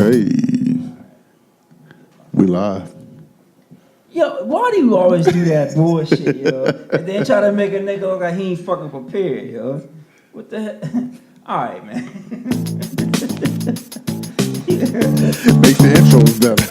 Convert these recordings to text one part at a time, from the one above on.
Hey, we live. Yo, why do you always do that bullshit, yo? And then try to make a nigga look like he ain't fucking prepared, yo. What the heck? All right, man. Makes the intros better.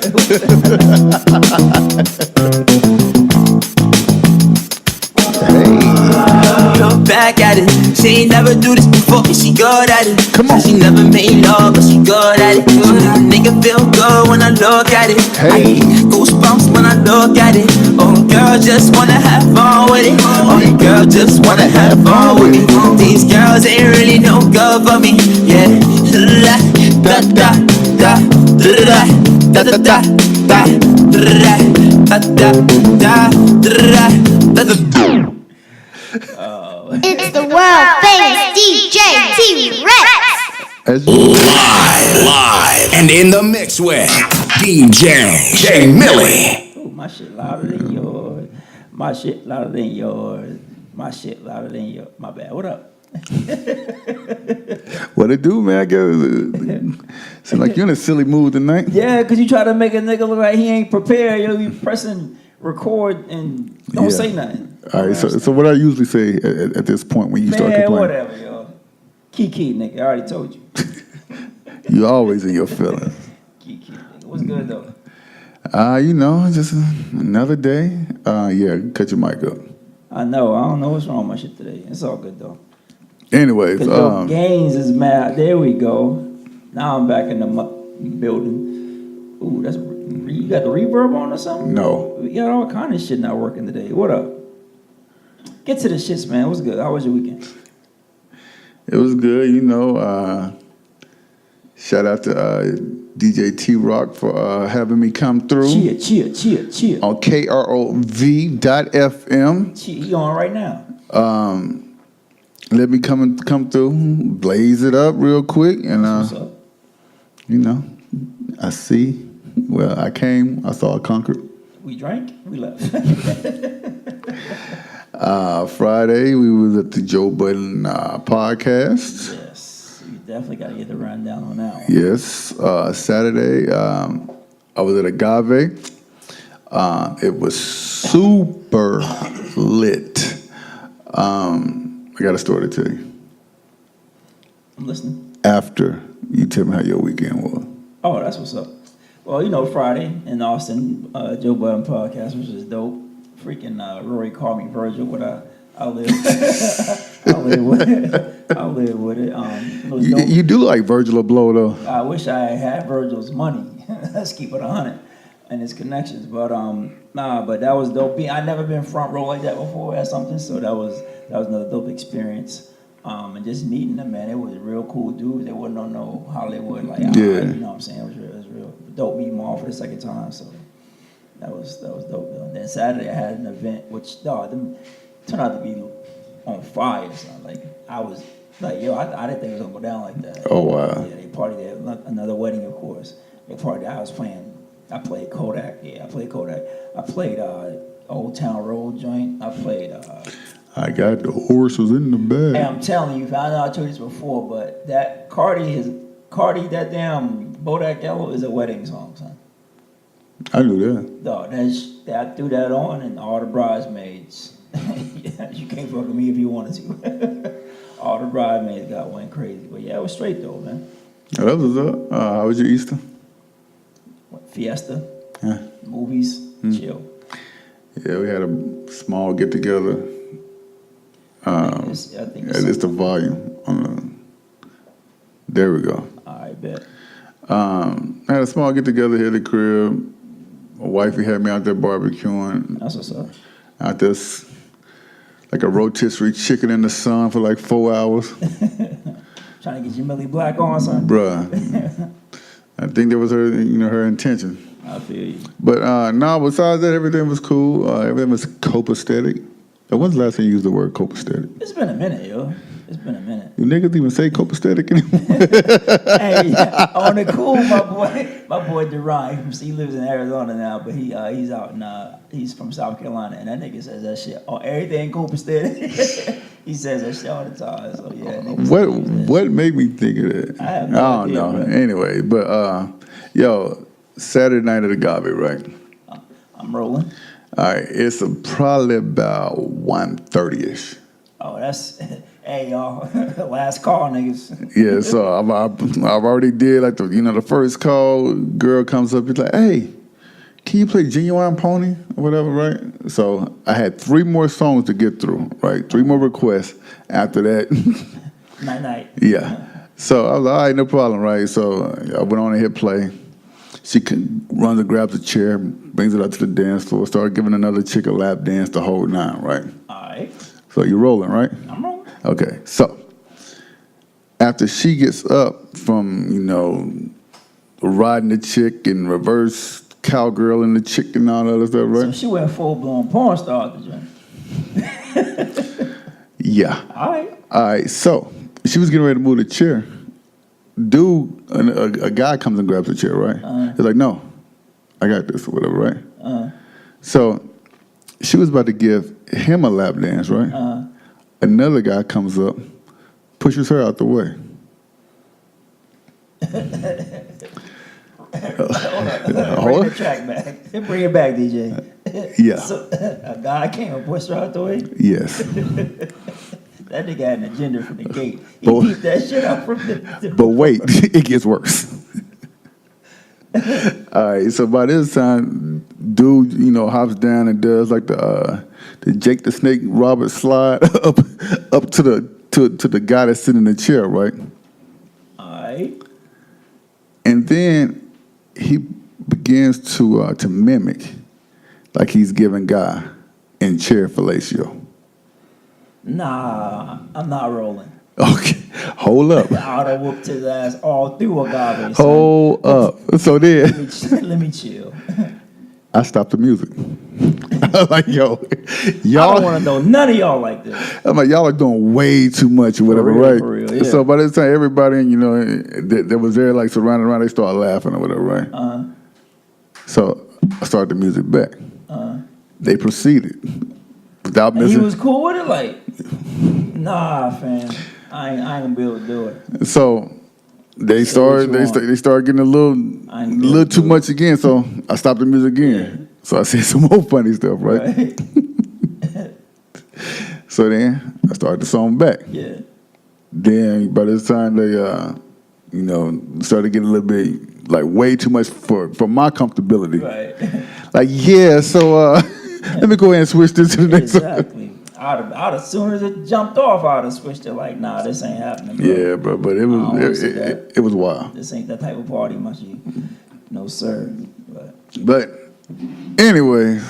Look back at it. She ain't never do this before, but she good at it. Come on. She never made love, but she good at it. She make a nigga feel good when I look at it. Hey. Goosebumps when I look at it. Oh, girl just wanna have fun with it. Oh, girl just wanna have fun with me. These girls ain't really no good for me. Yeah. Da da da da da da da da da da da da da da. It's the world famous DJ T-Rex. Live and in the mix with DJ Millie. Ooh, my shit louder than yours. My shit louder than yours. My shit louder than yours. My bad. What up? What it do, man? I guess seem like you're in a silly mood tonight. Yeah, because you try to make a nigga look like he ain't prepared. Yo, you pressing record and don't say nothing. All right, so what I usually say at this point when you start complaining? Whatever, yo. Kiki, nigga. I already told you. You always in your feelings. Kiki, nigga. What's good, though? Just another day. Yeah, cut your mic up. I know. I don't know what's wrong with my shit today. It's all good, though. Anyways, Because your gains is mad. There we go. Now I'm back in the building. Ooh, that's... You got the reverb on or something? No. We got all kind of shit not working today. What up? Get to the shits, man. What's good? How was your weekend? It was good, shout out to DJ T-Rock for having me come through. Cheer. On KROV.FM. He on right now. Let me come through, blaze it up real quick, and What's up? I see. Well, I came, I saw, I conquered. We drank, we left. Friday, we was at the Joe Budden podcast. Yes, you definitely got to get the rundown on that one. Yes. Saturday, I was at Agave. It was super lit. I got a story to tell you. I'm listening. After you tell me how your weekend was. Oh, that's what's up. Well, Friday in Austin, Joe Budden podcast, which is dope. Freaking Rory called me Virgil, but I live with it. It was dope. You do like Virgil Abloh, though. I wish I had Virgil's money. Let's keep it 100 and his connections. But but that was dope. I never been front row like that before or something, so that was another dope experience. And just meeting them, man, it was real cool dudes. They wasn't on no Hollywood you know what I'm saying? It was real dope meeting them all for the second time. So that was dope. Though. And then Saturday I had an event which them turned out to be on fire. So I was like, yo, I didn't think it was gonna go down like that. Oh wow. Yeah, they partied there. Another wedding, of course. They partied. I played Kodak. Yeah, I played Kodak. I played Old Town Road joint. I played. I got the horses in the bag. Hey, I'm telling you, I know I told you this before, but that Cardi, that damn Bodak Yellow is a wedding song, son. I knew that. Dog, I threw that on, and all the bridesmaids. You can't fuck with me if you wanted to. All the bridesmaids went crazy, but yeah, it was straight though, man. Oh, that was up. How was your Easter? Fiesta, Yeah. movies, chill. Yeah, we had a small get together. I think it's It's the volume on there we go. I bet. I had a small get together here at the crib. My wifey had me out there barbecuing. That's what's up. Out there like a rotisserie chicken in the sun for like 4 hours. Trying to get your Millie Black on, son. Bruh. I think that was her intention. I feel you. But besides that, everything was cool. Everything was copacetic. When's the last time you used the word copacetic? It's been a minute, yo. It's been a minute. You niggas even say copacetic anymore? Hey, on the cool, my boy Duran, he lives in Arizona now, but he's out in he's from South Carolina, and that nigga says that shit on everything copacetic. He says that shit all the time. So yeah. niggas say that What shit. made me think of that? I have no idea, don't know. bro. Anyway, but yo, Saturday night at the Agave, right? I'm rolling. All right, it's probably about 1:30ish. Oh, that's hey y'all, last call, niggas. Yeah, so I've already did like the first call. Girl comes up, it's like, hey, can you play Genuine Pony or whatever, right? So I had 3 more songs to get through, right? 3 more requests. After that, Night. yeah. So I was like, all right, no problem, right? So I went on and hit play. She runs and grabs a chair, brings it up to the dance floor, started giving another chick a lap dance the whole 9, right? All right, So you're rolling, right? I'm rolling. Okay, so after she gets up from, riding the chick and reverse cowgirl and the chick and all that other stuff, So right? she went full blown porn star at the joint. Yeah. All All right, so she was getting ready to move the chair. Dude, a guy comes and grabs the chair, right? He's like, no, I got this or whatever, right? So she was about to give him a lap dance, right? Another guy comes up, pushes her out the way. Bring the track back. Bring it back, DJ. Yeah. So, a guy came and pushed her out the way. Yes. That nigga had an agenda from the gate. He But- beat that shit up from the But wait, it gets worse. All right, so by this time, dude, hops down and does like the Jake the Snake Robert slide up to the guy that's sitting in the chair, right? Alright. And then he begins to mimic, like he's giving guy in chair fellatio. Nah, I'm not rolling. Okay, hold up, I would have whooped his ass all through Agave. son. hold up. So then Let me chill. I stopped the music. I'm like, yo, I don't y'all. want to know none of y'all like this. I'm like, y'all are doing way too much or whatever, real, right? for real, yeah. So by this time, everybody, that was there, like surrounded around, they started laughing or whatever, right? So I started the music back. They proceeded without And he missing. was cool with it, like, nah, fam. I ain't gonna be able to do it. So they Say what started. you want. They started getting a little I ain't gonna too do it. much again. So I stopped the music again. So I said some more funny stuff, right? Right? So then I started the song back. Yeah. Then by this time they, started getting a little bit like way too much for my comfortability. Right. Like, yeah, so let me go ahead and switch this to the next song. Exactly. I'd as soon as it jumped off, I'd have switched it like, nah, this ain't happening, bro. Yeah, bro, but it I don't wanna was see it was wild. This ain't that type of party, mushy. No, sir. But But anyway,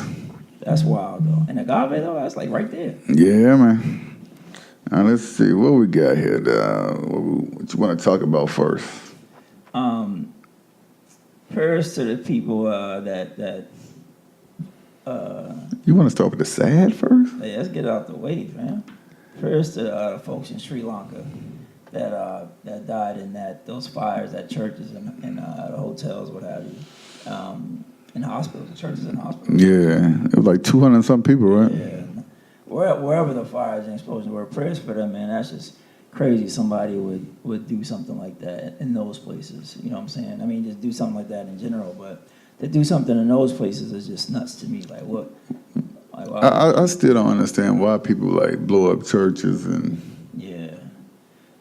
that's wild, though. And Agave, though, that's like right there. yeah, man. Now let's see what we got here. What you want to talk about first? Prayers to the people that You want to start with the sad first? hey, let's get it out the way, fam. Prayers to the folks in Sri Lanka that died in those fires at churches and hotels, what have you, in hospitals, churches and hospitals. Yeah, it was like 200 and some people, right? Yeah, wherever the fires and explosions were, prayers for them, man. That's just crazy. Somebody would do something like that in those places. You know what I'm saying? I mean, just do something like that in general, but to do something in those places is just nuts to me. Like what? Like, wow. I still don't understand why people like blow up churches and Yeah.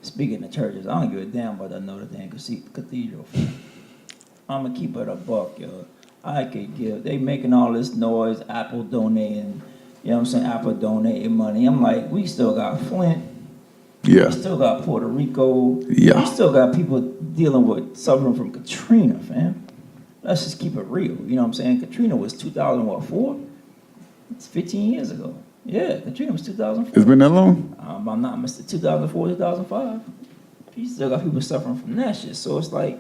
Speaking of churches, I don't give a damn about that Notre Dame Cathedral. I'm gonna keep it a buck, yo. I could give. They making all this noise. Apple donating. You know what I'm saying? Apple donating money. I'm like, we still got Flint. yeah, We still got Puerto Rico. Yeah. We still got people dealing with suffering from Katrina, fam. Let's just keep it real. You know what I'm saying? Katrina was 2004. It's 15 years ago. Yeah, Katrina was 2004. it's been that long. I'm not Mr. 2004, 2005. You still got people suffering from that shit. So it's like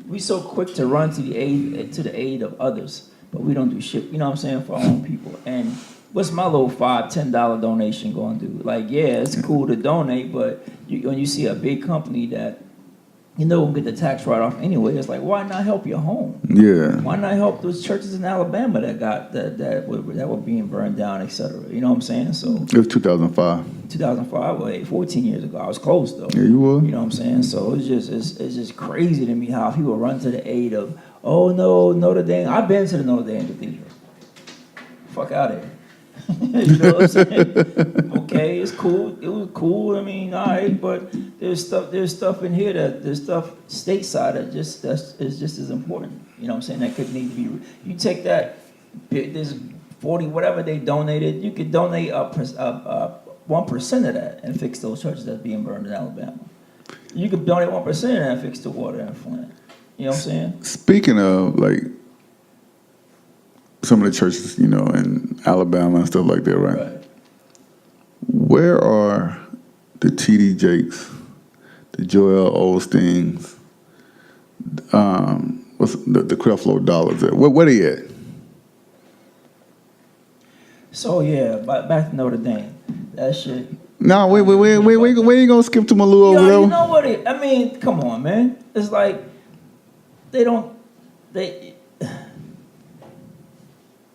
we so quick to run to the aid of others, but we don't do shit. You know what I'm saying, for our own people. And what's my little $5-10 donation going to do? Like, yeah, it's cool to donate, but when you see a big company that you know will get the tax write-off anyway, it's like, why not help your home? Yeah. Why not help those churches in Alabama that were being burned down, etc. You know what I'm saying? So It was 2005. 2005, well, 14 years ago, I was close though. Yeah, you were. You know what I'm saying? So it's just crazy to me how people run to the aid of, oh no, Notre Dame. I've been to the Notre Dame Cathedral. Fuck out of here. You know what I'm saying? Okay, it's cool. It was cool. I mean, all right, but there's stuff in here there's stuff stateside that is just as important. You know what I'm saying? That could need to be. You take that. There's 40 whatever they donated. You could donate up 1% of that and fix those churches that's being burned in Alabama. You could donate 1% of that and fix the water in Flint. You know what I'm saying? Speaking of like some of the churches, you know, in Alabama and stuff like that, right? Right. Where are the T.D. Jakes, the Joel Osteens, what's the Creflo Dollars at? Where they at? So yeah, back to Notre Dame. That shit. No, we ain't gonna skip to Malou over Yo, there. you know what? I mean, come on, man. It's like they don't.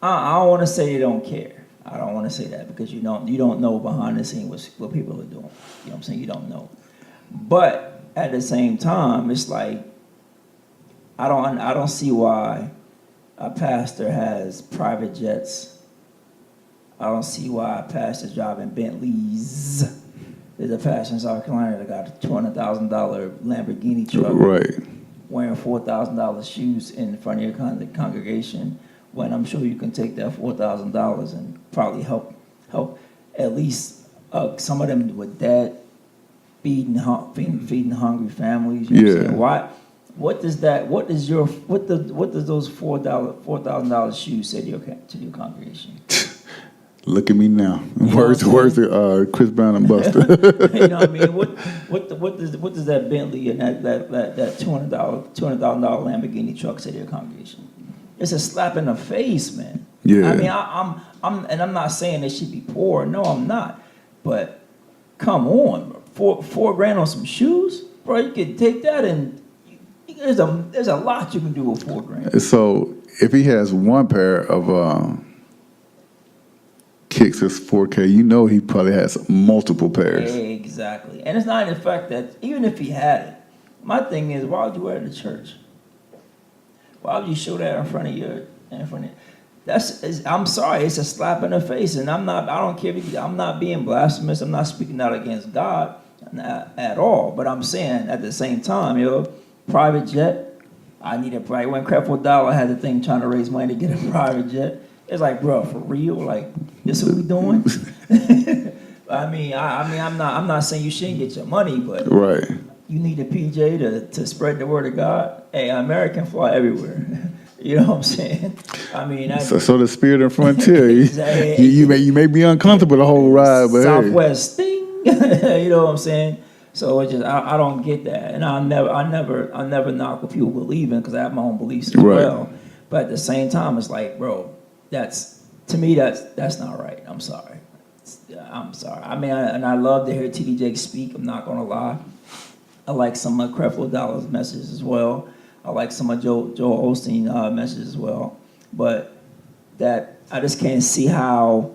I don't want to say they don't care. I don't want to say that because you don't know behind the scene what people are doing. You know what I'm saying? You don't know. But at the same time, it's like I don't see why a pastor has private jets. I don't see why a pastor's driving Bentleys. There's a pastor in South Carolina that got a $200,000 Lamborghini truck, Right. wearing $4,000 shoes in front of your congregation. When I'm sure you can take that $4,000 and probably help at least some of them with debt, feeding hungry families. You know what I'm saying? Why? What does those $4,000 shoes say to your congregation? Look at me now. Where's Chris Brown and Buster? You know what I mean? What does that Bentley and that $200,000 Lamborghini truck say to your congregation? It's a slap in the face, man. Yeah. I mean, I'm not saying they should be poor. No, I'm not. But come on, bro. $4,000 on some shoes, bro. You could take that and there's a lot you can do with $4,000. So if he has one pair of kicks that's 4K, you know he probably has multiple pairs. Exactly. And it's not in the fact that even if he had it, my thing is, why would you wear it to church? Why would you show that in front of I'm sorry, it's a slap in the face, and I don't care if I'm not being blasphemous, I'm not speaking out against God at all, but I'm saying at the same time, private jet, I need a private. When Creflo Dollar had the thing trying to raise money to get a private jet, it's like, bro, for real, like, this what we doing? I'm not saying you shouldn't get your money, but Right. you need a PJ to spread the word of God. Hey, American fly everywhere. You know what I'm saying? I mean, So the Spirit and Frontier, Exactly. you may be uncomfortable the whole ride, but Southwest thing. You know what I'm saying? So it's just I don't get that, and I never knock what people believe in because I have my own beliefs as Right. well. But at the same time, it's like, bro, that's not right. I'm sorry. I mean, I love to hear T.D. Jakes speak. I'm not gonna lie. I like some of Creflo Dollar's messages as well. I like some of Joel Osteen messages as well. But that I just can't see how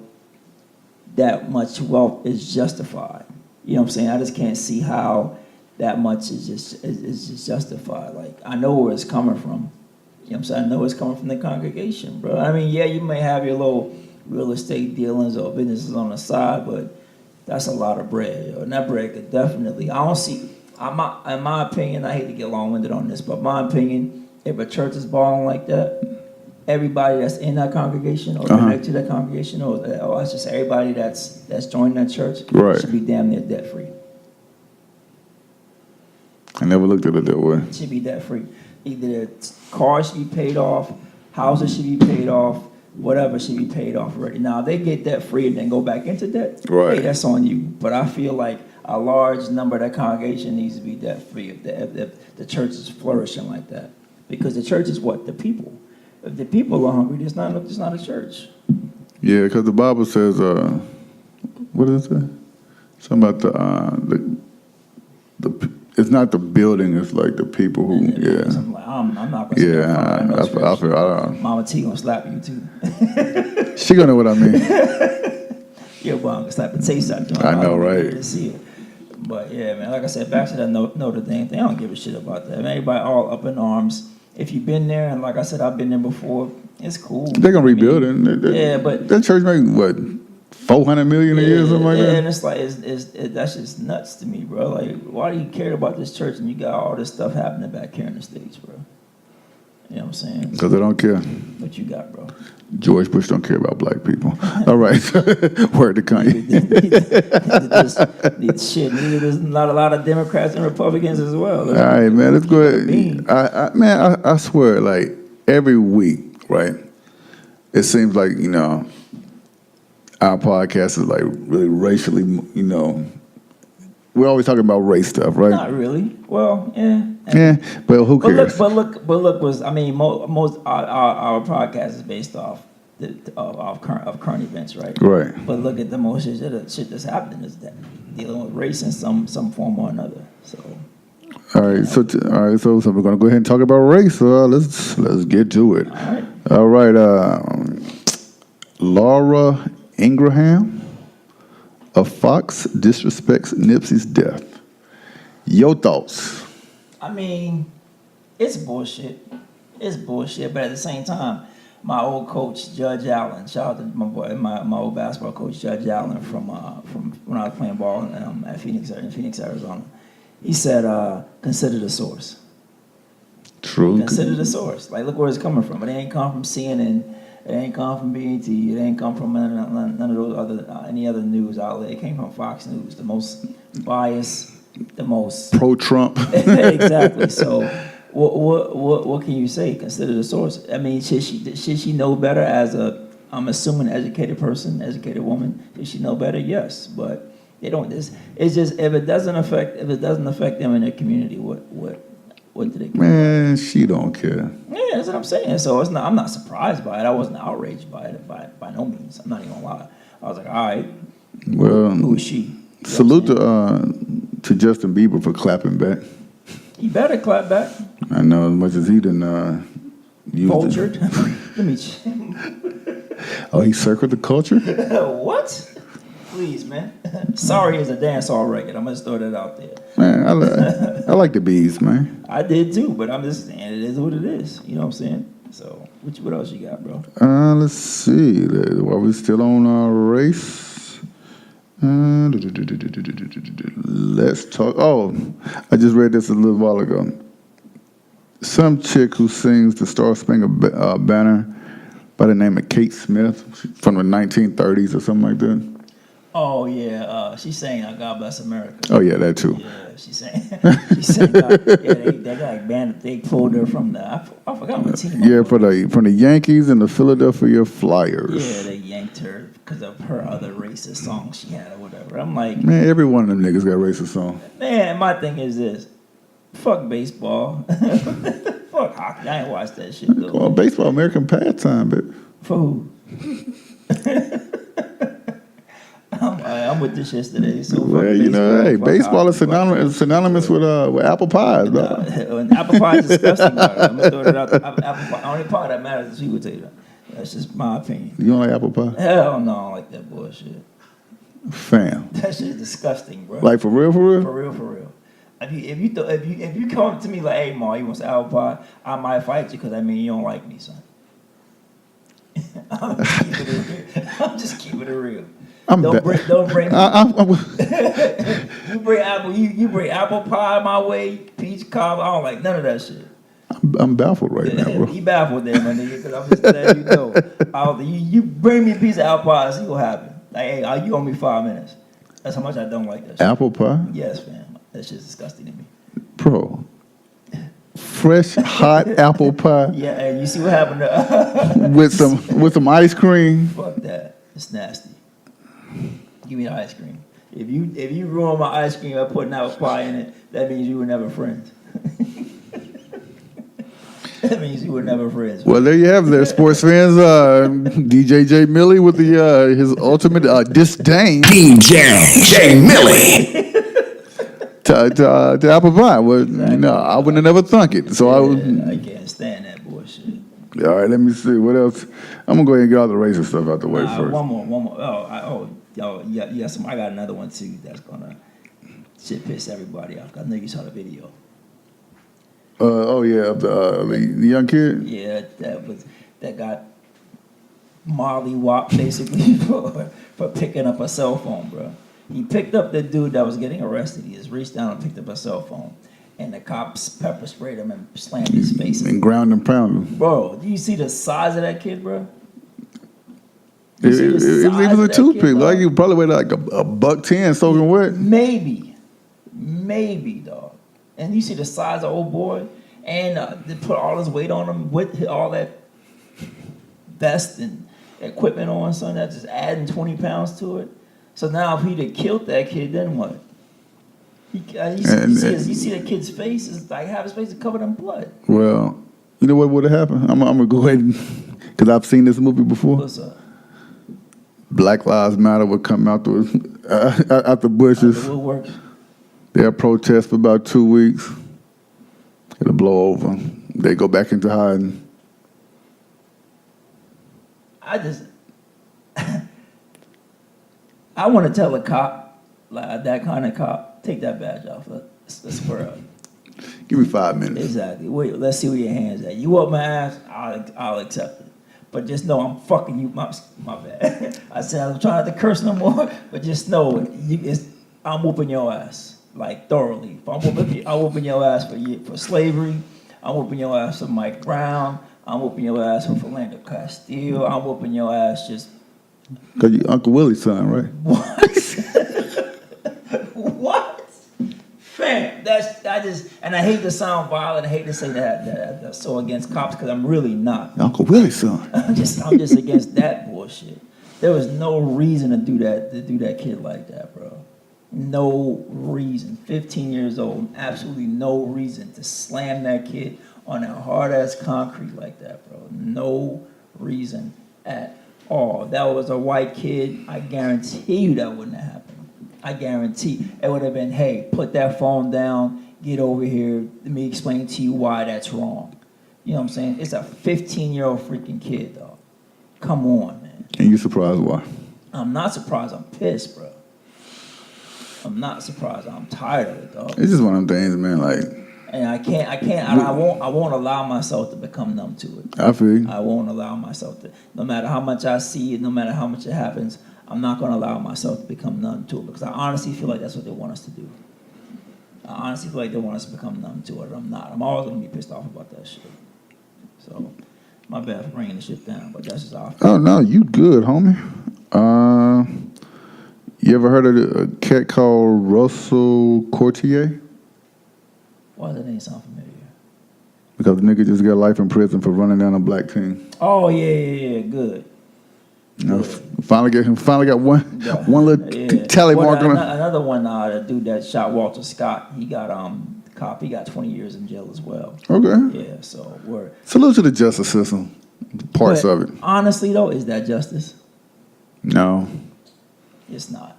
that much wealth is justified. You know what I'm saying? I just can't see how that much is just justified. Like, I know where it's coming from. You know what I'm saying? I know it's coming from the congregation, bro. I mean, yeah, you may have your little real estate dealings or businesses on the side, but that's a lot of bread. And that bread could definitely, I don't see, in my opinion, I hate to get long-winded on this, but my opinion, if a church is balling like that, everybody that's in that congregation or connected to that congregation, or let's just say everybody that's joining that church Right. should be damn near debt-free. I never looked at it that way. Should be debt-free. Either their cars should be paid off, houses should be paid off, whatever should be paid off already. Now, if they get debt-free and then go back into debt, Right. hey, that's on you. But I feel like a large number of that congregation needs to be debt-free if the church is flourishing like that. Because the church is what? The people. If the people are hungry, there's not a church. Yeah, because the Bible says, what does it say? Something about the it's not the building, it's like the people who, yeah. Something like, I'm not gonna say Yeah, I feel, Mama T gonna slap you too. she gonna know what I mean. Yeah, well, I'm gonna slap the taste out of you. I know, don't right? need to see it. But yeah, man, like I said, back to that Notre Dame thing, I don't give a shit about that. Man, everybody all up in arms. If you've been there, and like I said, I've been there before, it's cool. They're gonna rebuild I mean, it. Yeah, but that church make what, 400 million a year, something like yeah, that. and it's like that's just nuts to me, bro. Like, why do you care about this church and you got all this stuff happening back here in the States, bro? You know what I'm saying? Because they don't care. What you got, bro? George Bush don't care about black people. All right, word to Kanye. Shit, neither there's not a lot of Democrats and Republicans as well. All right, man, let's go ahead. Bean. I swear, like every week, right? It seems like our podcast is like really racially, we're always talking about race stuff, right? Not really. Well, yeah. Yeah, but who cares? But look. Most our podcast is based off of current events, right? Right. But look at the most shit that's happening is that dealing with race in some form or another. So. All right, so we're gonna go ahead and talk about race. So let's get to it. All right. Laura Ingraham of Fox disrespects Nipsey's death. Your thoughts? I mean, it's bullshit. It's bullshit, but at the same time, my old coach Judge Allen, shout out to my boy, my old basketball coach Judge Allen from when I was playing ball at Phoenix, Arizona. He said, consider the source. True. Consider the source. Like, look where it's coming from. It ain't come from CNN. It ain't come from BET. It ain't come from none of those any other news outlet. It came from Fox News, the most biased, the most pro-Trump. exactly. So, what can you say? Consider the source. I mean, should she know better as I'm assuming educated person, educated woman? Should she know better? Yes, but they don't. It's just if it doesn't affect them in their community, what do they care? Man, she don't care. Yeah, that's what I'm saying. So I'm not surprised by it. I wasn't outraged by it by no means. I'm not even gonna lie. I was like, all right, Well, who is she? You know salute what I'm to Justin Bieber for clapping back. saying? You better clap back. I know as much as he done used Vultured. it. Let me. Oh, he circled the culture? What? Please, man. Sorry is a dancehall record. I'm gonna throw that out there. Man, I like the bees, man. I did too, but I'm just saying it is what it is. You know what I'm saying? So, what else you got, bro? Let's see. While we're still on our race, let's talk. Oh, I just read this a little while ago. Some chick who sings the Star Spangled Banner by the name of Kate Smith from the 1930s or something like that. Oh yeah, she's saying "God Bless America." Oh yeah, that too. Yeah, she's saying. They got banned. They pulled her from the. I forgot what team. Yeah, from the Yankees and the Philadelphia Flyers. Yeah, they yanked her because of her other racist songs she had or whatever. I'm like, Man, every one of them niggas got racist songs. man, my thing is this: fuck baseball, fuck hockey. I ain't watched that shit though. Well, baseball, American pastime, baby. For who? I'm with this yesterday. So Well, hey, baseball is synonymous with apple pies, bro. And apple pie is disgusting. I'm gonna throw it out. Apple pie, only pie that matters is sweet potato. That's just my opinion. You don't like apple pie? Hell no, I don't like that bullshit. Fam. That shit is disgusting, bro. Like for real, for real? For real. If you come to me like, hey, Ma, you want some apple pie? I might fight you because I mean you don't like me, son. I'm just keeping it real. Don't bring you bring apple pie my way, peach cobbler. I don't like none of that shit. I'm baffled right now, bro. You baffled there, my nigga, because I'm just letting you know. You bring me a piece of apple pie, see what happens. Like, hey, you owe me 5 minutes. That's how much I don't like that shit. Apple pie? Yes, fam. That shit's disgusting to me. Bro. Fresh, hot apple pie Yeah, and you see what happened to with some ice cream. fuck that. It's nasty. Give me the ice cream. If you ruin my ice cream by putting apple pie in it, that means you were never friends. That means you were never friends. Well, there you have it there, sports fans. DJ J Millie with his ultimate disdain DJ J Millie. to apple pie. Well, I wouldn't have never thunk it. So I can't stand that bullshit. all right, let me see. What else? I'm going to go ahead and get all the racist stuff out the way first. One more. Yeah. I got another one too. That's gonna shit piss everybody off. I know you saw the video. The young kid? Yeah, that got Molly Wop basically for picking up a cell phone, bro. He picked up the dude that was getting arrested. He just reached down and picked up a cell phone, and the cops pepper sprayed him and slammed his face. And ground and pound him. Bro, do you see the size of that kid, bro? It was a toothpick. Like he probably weighed like a $110 soaking wet. Maybe, dog. And you see the size of old boy, and they put all his weight on him with all that vest and equipment on, son. That's just adding 20 pounds to it. So now if he'd have killed that kid, then what? You see that kid's face? It's like half his face is covered in blood. Well, you know what would have happened? I'm gonna go ahead because I've seen this movie before. What's up? Black Lives Matter would come out the bushes. The woodworks. They'll protest for about 2 weeks. It'll blow over. They go back into hiding. I want to tell a cop, like that kind of cop, take that badge off. Let's square up. Give me 5 minutes. Exactly. Wait, let's see where your hands at. You up my ass, I'll accept it. But just know I'm fucking you. My bad. I said I'm trying not to curse no more, but just know I'm whooping your ass, like thoroughly. I'm whooping your ass for slavery. I'm whooping your ass for Mike Brown. I'm whooping your ass for Philando Castile. I'm whooping your ass just. Cause you Uncle Willie's son, right? What? What? Fam, and I hate to sound violent. I hate to say that that's so against cops because I'm really not. Uncle Willie's son. I'm just against that bullshit. There was no reason to do that kid like that, bro. No reason. 15 years old, absolutely no reason to slam that kid on that hard ass concrete like that, bro. No reason at all. That was a white kid. I guarantee you that wouldn't have happened. I guarantee it would have been, hey, put that phone down, get over here, let me explain to you why that's wrong. You know what I'm saying? It's a 15-year-old freaking kid, dog. Come on, man. And you surprised why? I'm not surprised. I'm pissed, bro. I'm not surprised. I'm tired of it, dog. It's just one of them things, man. Like, and I won't allow myself to become numb to it. I feel you. I won't allow myself to. No matter how much I see it, no matter how much it happens, I'm not going to allow myself to become numb to it because I honestly feel like that's what they want us to do. I honestly feel like they want us to become numb to it. I'm not. I'm always going to be pissed off about that shit. So, my bad for bringing the shit down, but that's just how I feel. Oh no, you good, homie. You ever heard of a cat called Russell Courtier? Why does that name sound familiar? Because the nigga just got life in prison for running down a black teen. Oh yeah, good. You know, finally got one little tally mark on it. Another one, the dude that shot Walter Scott, he got he got 20 years in jail as well. Okay. Yeah, so we're salute to the justice system. Parts of it. Honestly though, is that justice? No. It's not.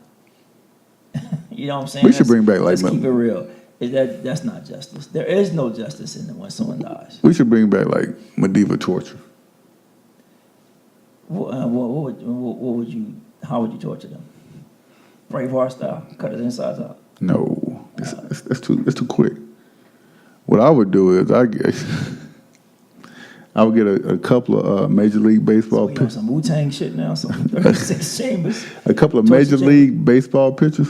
You know what I'm saying? We should bring back like let's keep it real. That's not justice. There is no justice in it when someone dies. We should bring back like medieval torture. What would you? How would you torture them? Braveheart style, cut his insides out. No, that's too quick. What I would do is I would get a couple of Major League Baseball pitchers. Some Wu-Tang shit now, some 36 chambers. A couple of Major League Baseball pitchers.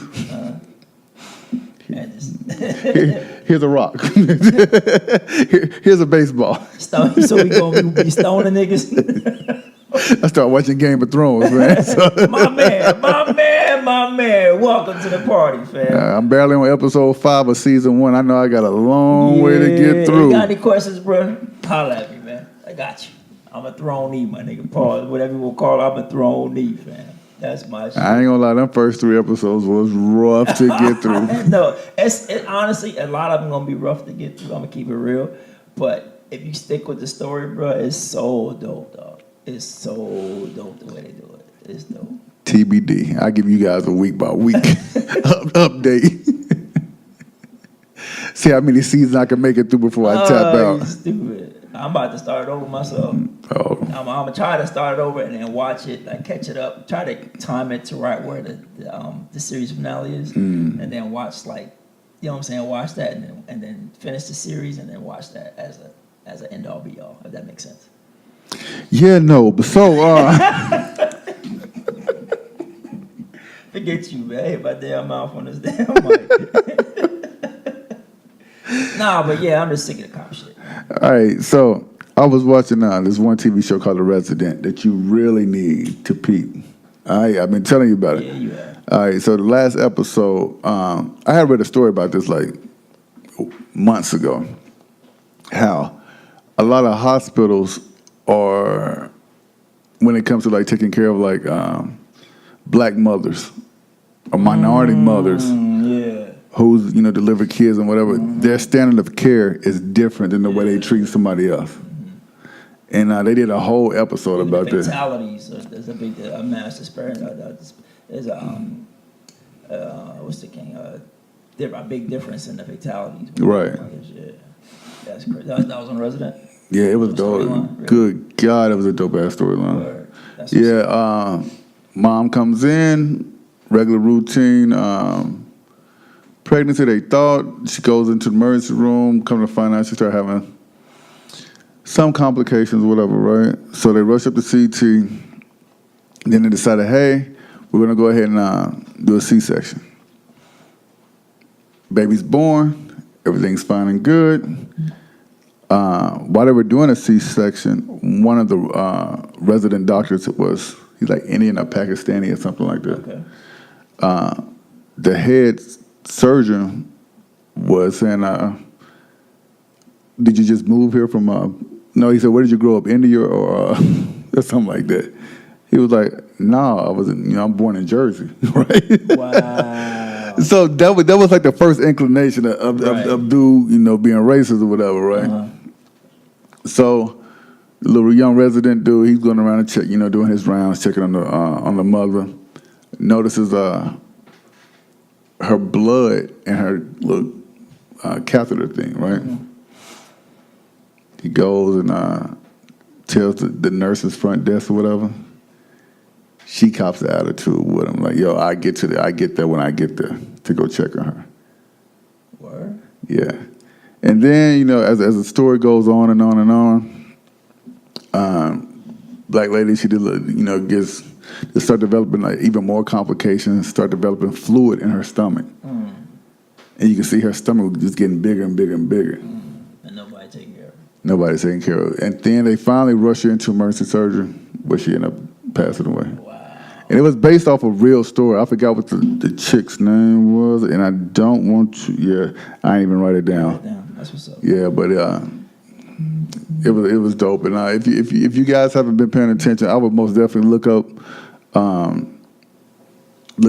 Here's a rock. Here's a baseball. So we gonna be stoning niggas. I start watching Game of Thrones, man. So. My man. Welcome to the party, fam. I'm barely on episode 5 of season 1. I know I got a long way to get through. You got any questions, bro? Holla at me, man. I got you. I'm a thronee, my nigga. Paul, whatever you will call it, I'm a thronee, fam. That's my shit. I ain't gonna lie, them first 3 episodes was rough to get through. No, it's honestly, a lot of them gonna be rough to get through. I'm gonna keep it real. But if you stick with the story, bro, it's so dope, dog. It's so dope the way they do it. It's dope. TBD. I give you guys a week by week update. See how many seasons I can make it through before I tap You out. stupid. I'm about to start over myself. Oh, I'm gonna try to start it over and then watch it, like catch it up. Try to time it to right where the series finale is, and then watch like, you know what I'm saying, watch that and then finish the series and then watch that as an end all be all. If that makes sense. yeah, no. But so, Forget you, man. I hit my damn mouth on this damn mic. Nah, but yeah, I'm just sick of the cop shit. all right. So I was watching this one TV show called The Resident that you really need to peep. All right, I've been telling you about it. Yeah, you have. All right, so the last episode, I had read a story about this like months ago. How a lot of hospitals are, when it comes to like taking care of like black mothers or minority mothers Yeah. who's deliver kids and whatever, their standard of care is different than the way they treat somebody else. And they did a whole episode about the this. fatalities. There's a big, a mass disparity. There's what's the king? A big difference in the fatalities. Right. Yeah. That's crazy. That was on Resident. Yeah, it was dope. Storyline, really? Good God, it was a dope ass storyline. Word. That's what's Yeah, mom comes in, regular routine, pregnancy they thought. She goes into the emergency room, come to find out she started having some complications, whatever, right? So they rush up to CT. Then they decided, hey, we're going to go ahead and do a C-section. Baby's born. Everything's fine and good. While they were doing a C-section, one of the resident doctors he's like Indian or Pakistani or something like that. Okay. The head surgeon was saying, did you just move here from, no, he said, where did you grow up, India or something like that? He was like, no, I'm born in Jersey, right? Wow. So that was like the first inclination of Right. dude, being racist or whatever, right? Uh-huh. So the little young resident dude, he's going around and check, doing his rounds, checking on the mother. Notices her blood and her little catheter thing, right? Mm-hmm. He goes and tells the nurse's front desk or whatever. She cops the attitude with him, like, yo, I get there when I get there to go check on her. Word. Yeah. And then, as the story goes on and on and on, black lady, she did, gets to start developing like even more complications, start developing fluid in her stomach. And you can see her stomach just getting bigger and bigger and bigger. And nobody taking care of it. Nobody's taking care of it. And then they finally rush her into emergency surgery, where she ended up passing away. Wow. And it was based off a real story. I forgot what the chick's name was, and I don't want to. I ain't even write it down. Damn, that's what's up. Yeah, but it was dope. And if you guys haven't been paying attention, I would most definitely look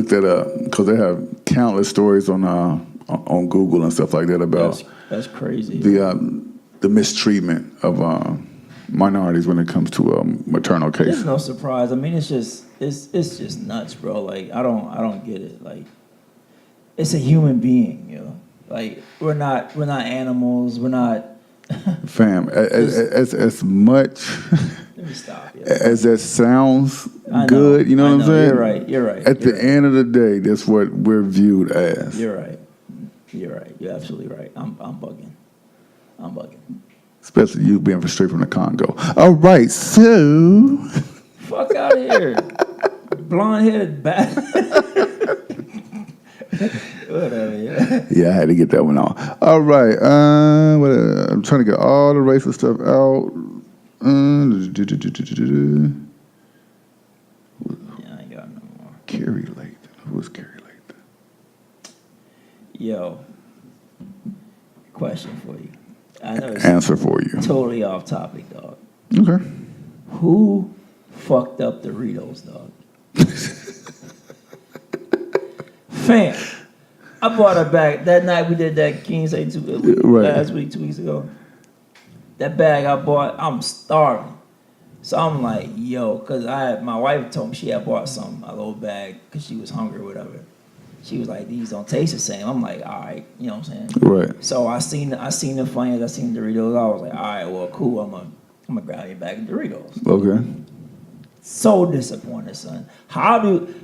that up because they have countless stories on Google and stuff like that about That's crazy. the mistreatment of minorities when it comes to maternal It's cases. no surprise. I mean, it's just nuts, bro. Like I don't get it. Like it's a human being, Like we're not animals. We're not. Fam, as much Let me stop. as that sounds I know, good, you know what I'm saying? You're right. At the end of the day, that's what we're viewed as. You're right. You're absolutely right. I'm bugging. Especially you being straight from the Congo. All right, so Fuck out of here. Blonde headed bat. Whatever, yeah, I had to get that one off. All right, I'm trying to get all the racist stuff out. Yeah, I ain't got no more. Carrie Lathan. Who was Carrie Lathan? Yo, question for you. I know it's Answer for you. totally off topic, dog. Okay. Who fucked up Doritos, dog? Fam, I brought her back that night we did that King's Day Right. last week, 2 weeks ago. That bag I bought, I'm starving. So I'm like, yo, cause my wife told me she had bought a little bag, cause she was hungry or whatever. She was like, these don't taste the same. I'm like, all right, you know what I'm saying? Right. So I seen the Funyuns, I seen Doritos. I was like, all right, well, cool. I'm gonna grab a bag of Doritos. Okay. So disappointed, son. How do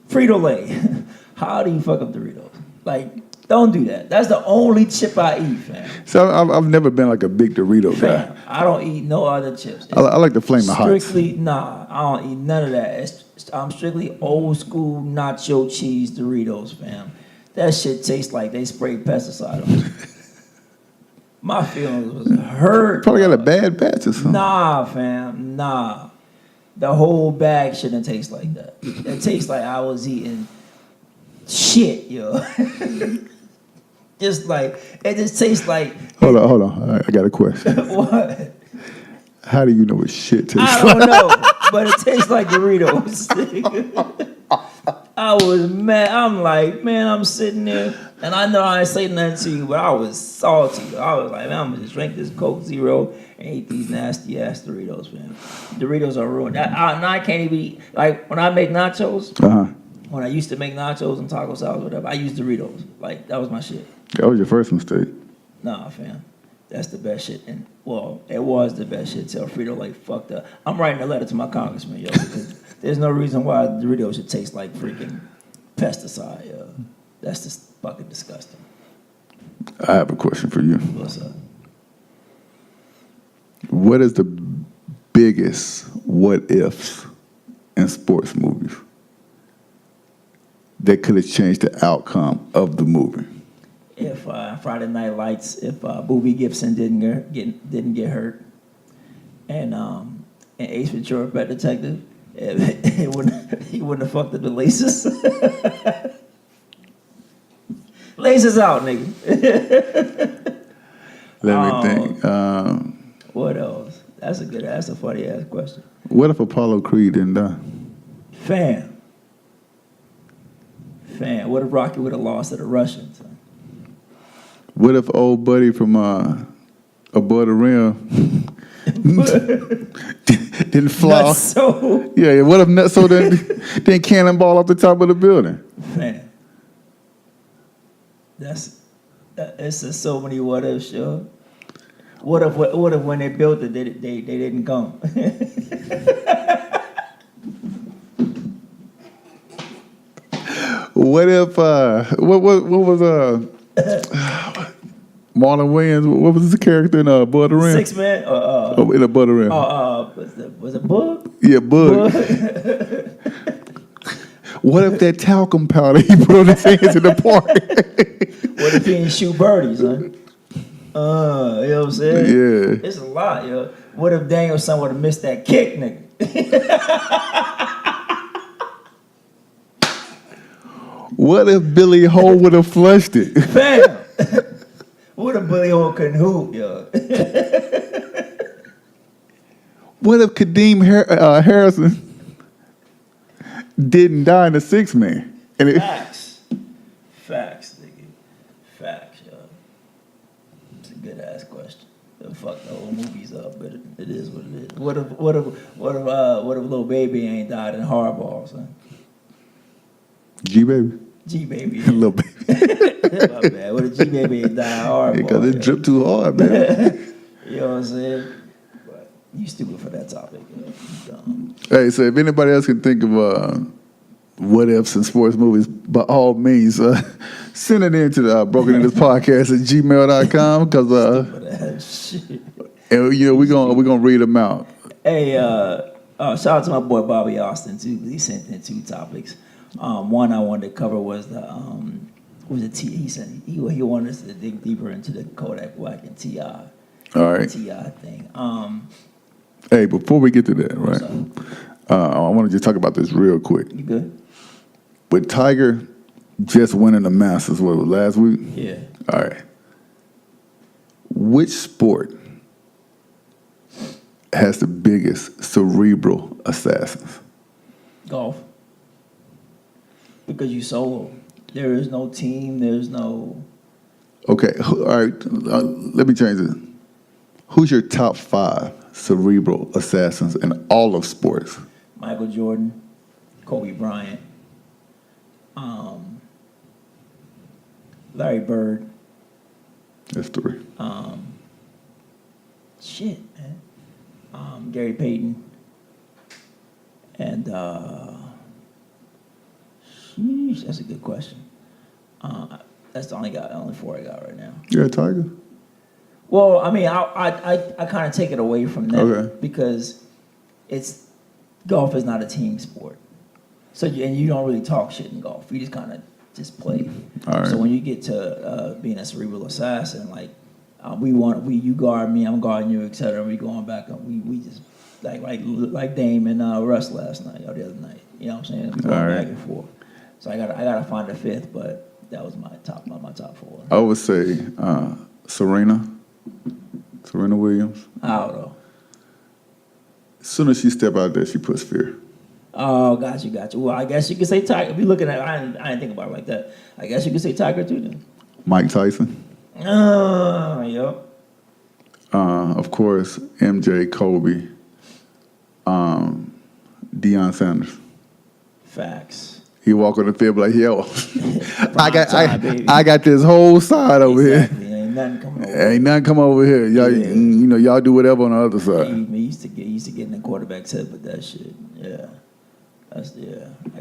Frito-Lay? How do you fuck up Doritos? Like, don't do that. That's the only chip I eat, fam. So I've never been like a big Dorito guy. Fam, I don't eat no other chips. I like the Flamin' Hots. Strictly, nah, I don't eat none of that. I'm strictly old school nacho cheese Doritos, fam. That shit tastes like they sprayed pesticide on it. My feelings was hurt. Probably got a bad batch or something. Nah, fam, nah. The whole bag shouldn't taste like that. It tastes like I was eating shit, yo. It just tastes like. Hold on. I got a question. What? How do you know what shit tastes I like? don't know, but it tastes like Doritos. I was mad. I'm like, man, I'm sitting there, and I know I ain't say nothing to you, but I was salty. I was like, man, I'm gonna just drink this Coke Zero and eat these nasty ass Doritos, man. Doritos are ruined. I can't even eat. Like when I make nachos, when I used to make nachos and taco salads, whatever, I used Doritos. Like that was my shit. That was your first mistake. Nah, fam. That's the best shit. And, well, it was the best shit till Frito-Lay fucked up. I'm writing a letter to my congressman, yo, because there's no reason why Doritos should taste like freaking pesticide, yo. That's just fucking disgusting. I have a question for you. What's up? What is the biggest what ifs in sports movies that could have changed the outcome of the movie? If Friday Night Lights, if Boobie Gibson didn't get hurt, and Ace Ventura: Pet Detective, he wouldn't have fucked up the laces. Laces out, nigga. Let me think. What else? That's a funny ass question. What if Apollo Creed didn't die? Fam. What if Rocky would have lost to the Russians? What if old buddy from Above the Rim didn't fly? Nutso. Yeah. What if Nutso didn't cannonball off the top of the building? Fam. It's just so many what ifs, yo. What if when they built it, they didn't come? What if what was Marlon Wayans? What was his character in Above the Rim? 6 Man. In Above the Rim. Was it Bug? Yeah, Bug. What if that talcum powder he put on his hands in the park? What if he didn't shoot birdies, huh? You know what I'm saying? Yeah. It's a lot, yo. What if Danielson would have missed that kick, nigga? What if Billy Ho would have flushed it? Fam. What if Billy Ho couldn't hoop, yo? What if Kadeem Harrison didn't die in the 6 Man? And Facts, nigga. Facts, yo. It's a good ass question. It'll fuck the whole movies up, but it is what it is. What if Lil Baby ain't died in hardball, son? G Baby, G Baby. little baby, My bad. What if G Baby ain't died in hardball? because it yo? dripped too hard, man. You know what I'm saying? But you stupid for that topic, yo. You dumb. Hey, so if anybody else can think of what ifs in sports movies, by all means, send it in to the Broken English Podcast at gmail.com because For that shit. we're gonna read them out. Hey, shout out to my boy Bobby Austin too. He sent in 2 topics. One I wanted to cover was he said he wanted us to dig deeper into the Kodak Black and T.I. All right. T.I. thing. Hey, before we get to that, right? So, I want to just talk about this real quick. you good? With Tiger just winning the Masters, what was it, last week? Yeah. All right. Which sport has the biggest cerebral assassins? Golf. Because you solo. There is no team. There's no. Okay, all right. Let me change it. Who's your top 5 cerebral assassins in all of sports? Michael Jordan, Kobe Bryant, Larry Bird. That's 3. Shit, man. Gary Payton. And sheesh, that's a good question. That's the only 4 I got right now. You're a Tiger? Well, I mean, I kind of take it away from that Okay. because golf is not a team sport. So you don't really talk shit in golf. You just kind of just play. All right. So when you get to being a cerebral assassin, like you guard me, I'm guarding you, etc. We going back up. We just like Dame and Russ last night or the other night. You know what I'm saying? Going All right. back and forth. So I gotta find a 5th, but that was my top 4. I would say Serena Williams. I don't know. As soon as she step out there, she puts fear. Oh, got you. Well, I guess you could say Tiger. If you're looking at, I didn't think about it like that. I guess you could say Tiger too then. Mike Tyson. Yep. Of course, MJ, Kobe, Deion Sanders. Facts. He walk on the field like, yo, time, baby. I got this whole side over Exactly. Ain't nothing coming over. here. Ain't nothing come over here. Y'all, Yeah. y'all do whatever on the other side. He used to get in the quarterback's head with that shit. Yeah. I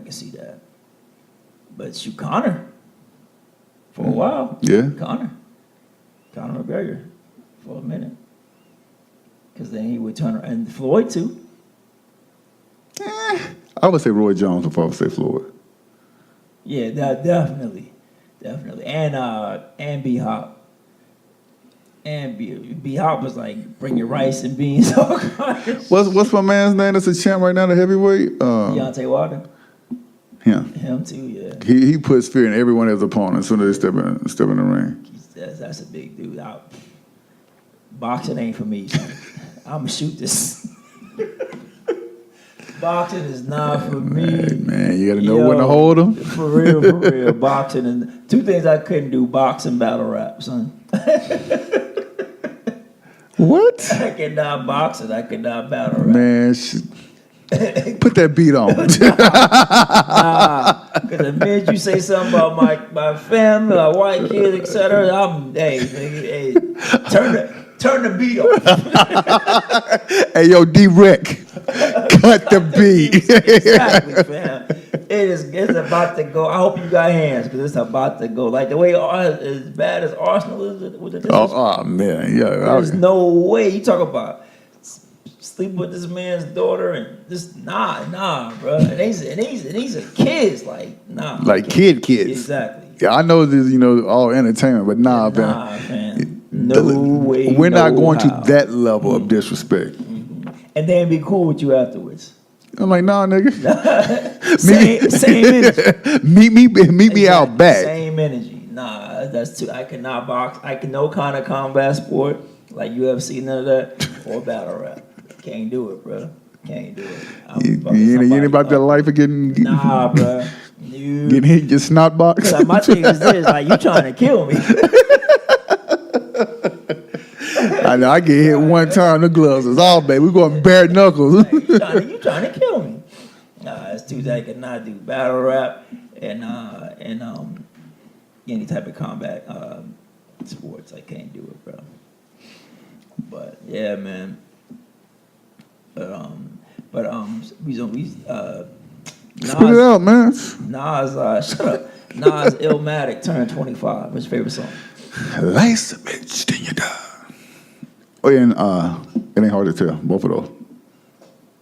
can see that. But shoot, Connor. For a while. Yeah. Conor McGregor for a minute. Because then he would turn around. And Floyd too. I would say Roy Jones before I would say Floyd. Yeah, definitely. And B Hop. And B Hop was like, bring your rice and beans. All kinds of shit. What's my man's name that's a champ right now, the heavyweight? Deontay Wilder. Him. Him too, yeah. He puts fear in everyone as opponent as soon as they step in the ring. That's a big dude. Boxing ain't for me. Son. I'm gonna shoot this. Boxing is not for me. Man, you got to know when to hold them. For real. Boxing and 2 things I couldn't do: boxing, battle rap, son. What? I cannot box and I cannot battle rap. Man, put that beat on. Because the minute you say something about my family, my white kids, etc., hey, turn the beat off. Hey, yo, D-Rec, cut the beat. Exactly, fam. It's about to go. I hope you got hands because it's about to go. Like the way as bad as Arsenal is with the disrespect. Oh, man, yeah. There's no way you talk about sleep with this man's daughter and just nah, bro. And these are kids, like nah. Like kids. Exactly. Yeah, I know this, all entertainment, but nah, man. No way. We're not going how. to that level of disrespect. And then be cool with you afterwards. I'm like, nah, nigga. Same energy. meet me out back. Same energy. Nah, that's too. I cannot box. I can no kind of combat sport like UFC, none of that, or battle rap. Can't do it, bro. Can't do it. You ain't about that life of getting Nah, bro. getting hit your snot box. Like, my thing is this: like, you trying to kill me? I know. I get hit one time. The gloves is off, baby. We going bare knuckles. You trying to kill me? Nah, it's too. I cannot do battle rap and any type of combat sports. I can't do it, bro. But yeah, man. We Spit it out, man. Nas, shut up. Nas Illmatic turned 25. What's your favorite song? Lice a bitch, then you die. Oh yeah, and it ain't hard to tell. Both of those.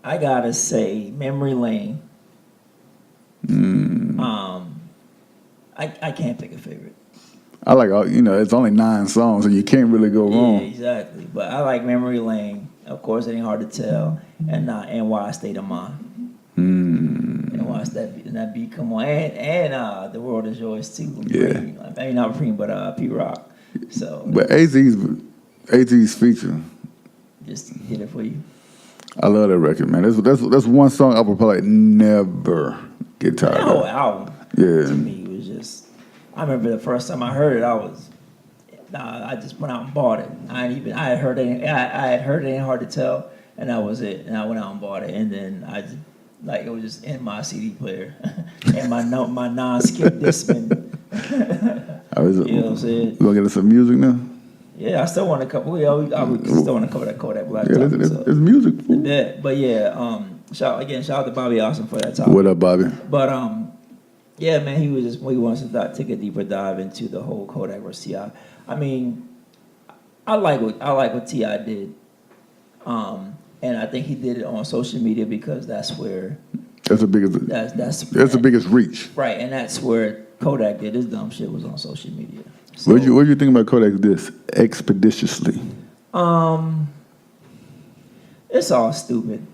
I gotta say, Memory Lane. I can't pick a favorite. I like, it's only 9 songs, so you can't really go Yeah, wrong. exactly. But I like Memory Lane. Of course, it ain't hard to tell. And NY State of Mind. And watch that beat come on. And The World Is Yours too. Yeah. Preem. I mean, not Preem, but P-Rock. So But AZ's feature, just did it for you. I love that record, man. That's one song I would probably never get tired That whole of. album Yeah. to me was just. I remember the first time I heard it, I just went out and bought it. I had heard it. I had heard it ain't hard to tell, and that was it. And I went out and bought it, and then I just, like, it was just in my CD player and my non-skip Discman. You know what I'm saying? We gonna get us some music now? Yeah, I still want a couple. I would still want to cover that Kodak Black. Yeah, topic, it's so. music. Fool. Yeah, but yeah, shout out to Bobby Austin for that topic. What up, Bobby? But yeah, man, he wants to take a deeper dive into the whole Kodak versus T.I. I mean, I like what T.I. did, and I think he did it on social media because that's where That's the biggest. that's the biggest reach. right, and that's where Kodak did his dumb shit was on social media. So, What do you think about Kodak this expeditiously? It's all stupid.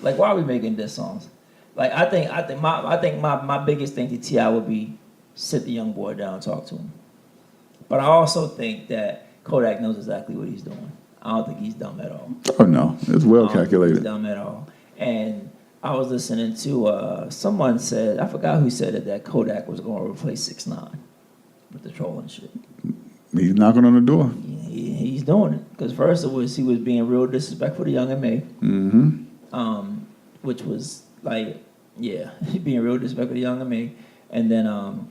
Like, why are we making diss songs? Like, I think my biggest thing to T.I. would be sit the young boy down and talk to him. But I also think that Kodak knows exactly what he's doing. I don't think he's dumb at all. Oh no, it's well I don't think calculated. He's dumb at all. And I was listening to someone said, I forgot who said it, that Kodak was going to replace 6ix9ine with the trolling shit. He's knocking on the door. He's doing it because first he was being real disrespectful to Young M.A. Which was like, yeah, he being real disrespectful to Young M.A. And then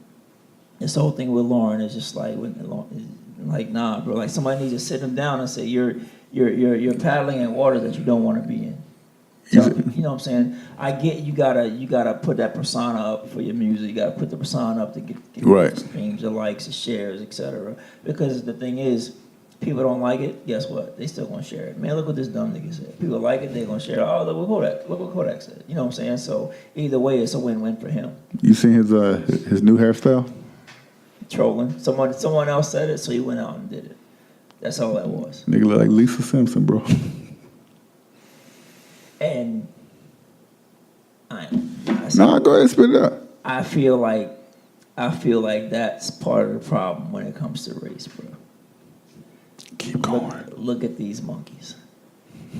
this whole thing with Lauren is just like, nah, bro. Like, somebody needs to sit him down and say you're paddling in waters that you don't want to be in. You know what I'm saying? I get you gotta put that persona up for your music. You gotta put the persona up to get Right. streams, the likes, the shares, etc. Because the thing is, people don't like it. Guess what? They still gonna share it. Man, look what this dumb nigga said. People like it. They gonna share it. Oh, look what Kodak said. You know what I'm saying? So either way, it's a win-win for him. You seen his new hairstyle? Trolling. Someone else said it, so he went out and did it. That's all that was. Nigga look like Lisa Simpson, bro. And Nah, go ahead and spit it out. I feel like that's part of the problem when it comes to race, bro. Keep going. Look at these monkeys.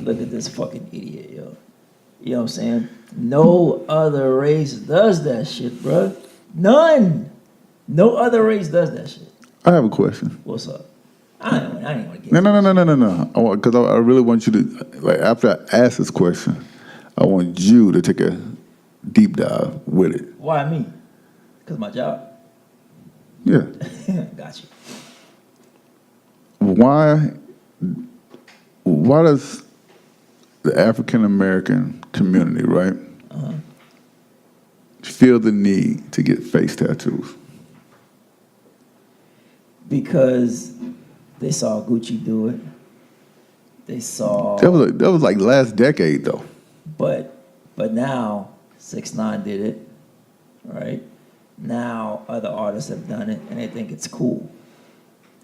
Look at this fucking idiot, yo. You know what I'm saying? No other race does that shit, bro. None. No other race does that shit. I have a question. What's up? I didn't want to get No. Because I really want you to, like, after I ask this question, I want you to take a deep dive with it. Why me? Because my job. Yeah. Got you. Why does the African American community, right, feel the need to get face tattoos? Because they saw Gucci do it. They saw. That was like last decade though. But now 6ix9ine did it, right? Now other artists have done it, and they think it's cool.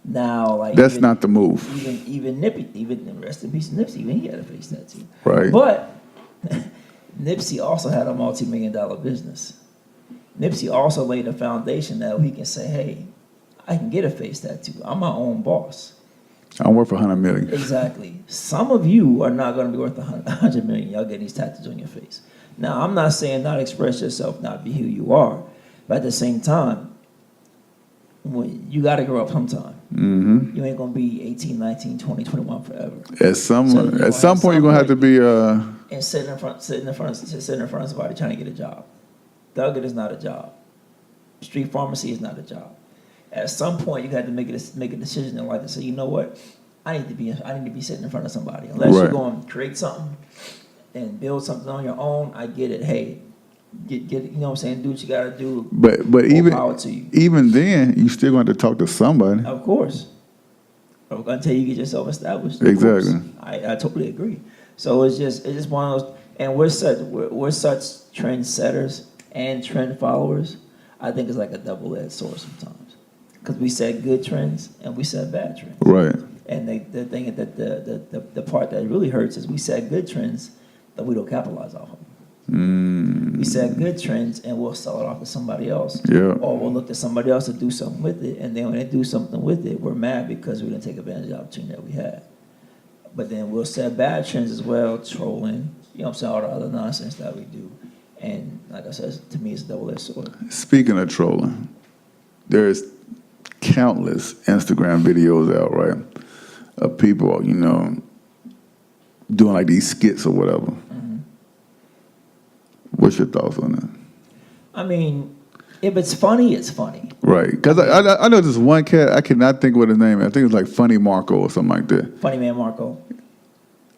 Now, like, That's not the move. Even Nippy, even rest in peace, Nipsey, even he had a face tattoo. Right. But Nipsey also had a multi-million-dollar business. Nipsey also laid a foundation that he can say, hey, I can get a face tattoo. I'm my own boss. I don't work for 100 million. Exactly. Some of you are not going to be worth 100 million. Y'all getting these tattoos on your face. Now, I'm not saying not express yourself, not be who you are. But at the same time, you got to grow up sometime. Mm-hmm. You ain't going to be 18, 19, 20, 21 forever. At some So, point, you're gonna have to be. And sitting in front of somebody trying to get a job. Thugging is not a job. Street pharmacy is not a job. At some point, you got to make a decision in life to say, you know what, I need to be sitting in front of somebody. Unless Right. you're going to create something and build something on your own, I get it. Hey, get you know what I'm saying? Do what you got to do. But More power to you. even then, you still going to talk to somebody. Of course. Until you get yourself established. Exactly. Of course. I totally agree. So it's just one of those, and we're such trendsetters and trend followers. I think it's like a double-edged sword sometimes, because we set good trends and we set bad trends. Right. And the thing that the part that really hurts is we set good trends that we don't capitalize off of. We set good trends and we'll sell it off to somebody else. Yeah. Or we'll look to somebody else to do something with it, and then when they do something with it, we're mad because we didn't take advantage of the opportunity that we had. But then we'll set bad trends as well, trolling, you know what I'm saying, all the other nonsense that we do. And like I said, to me, it's a double-edged sword. Speaking of trolling, there's countless Instagram videos out, right, of people, you know, doing like these skits or whatever. What's your thoughts on that? I mean, if it's funny, it's funny. Right, because I know this one cat, I cannot think what his name is. I think it's like Funny Marco or something like that. Funny Man Marco.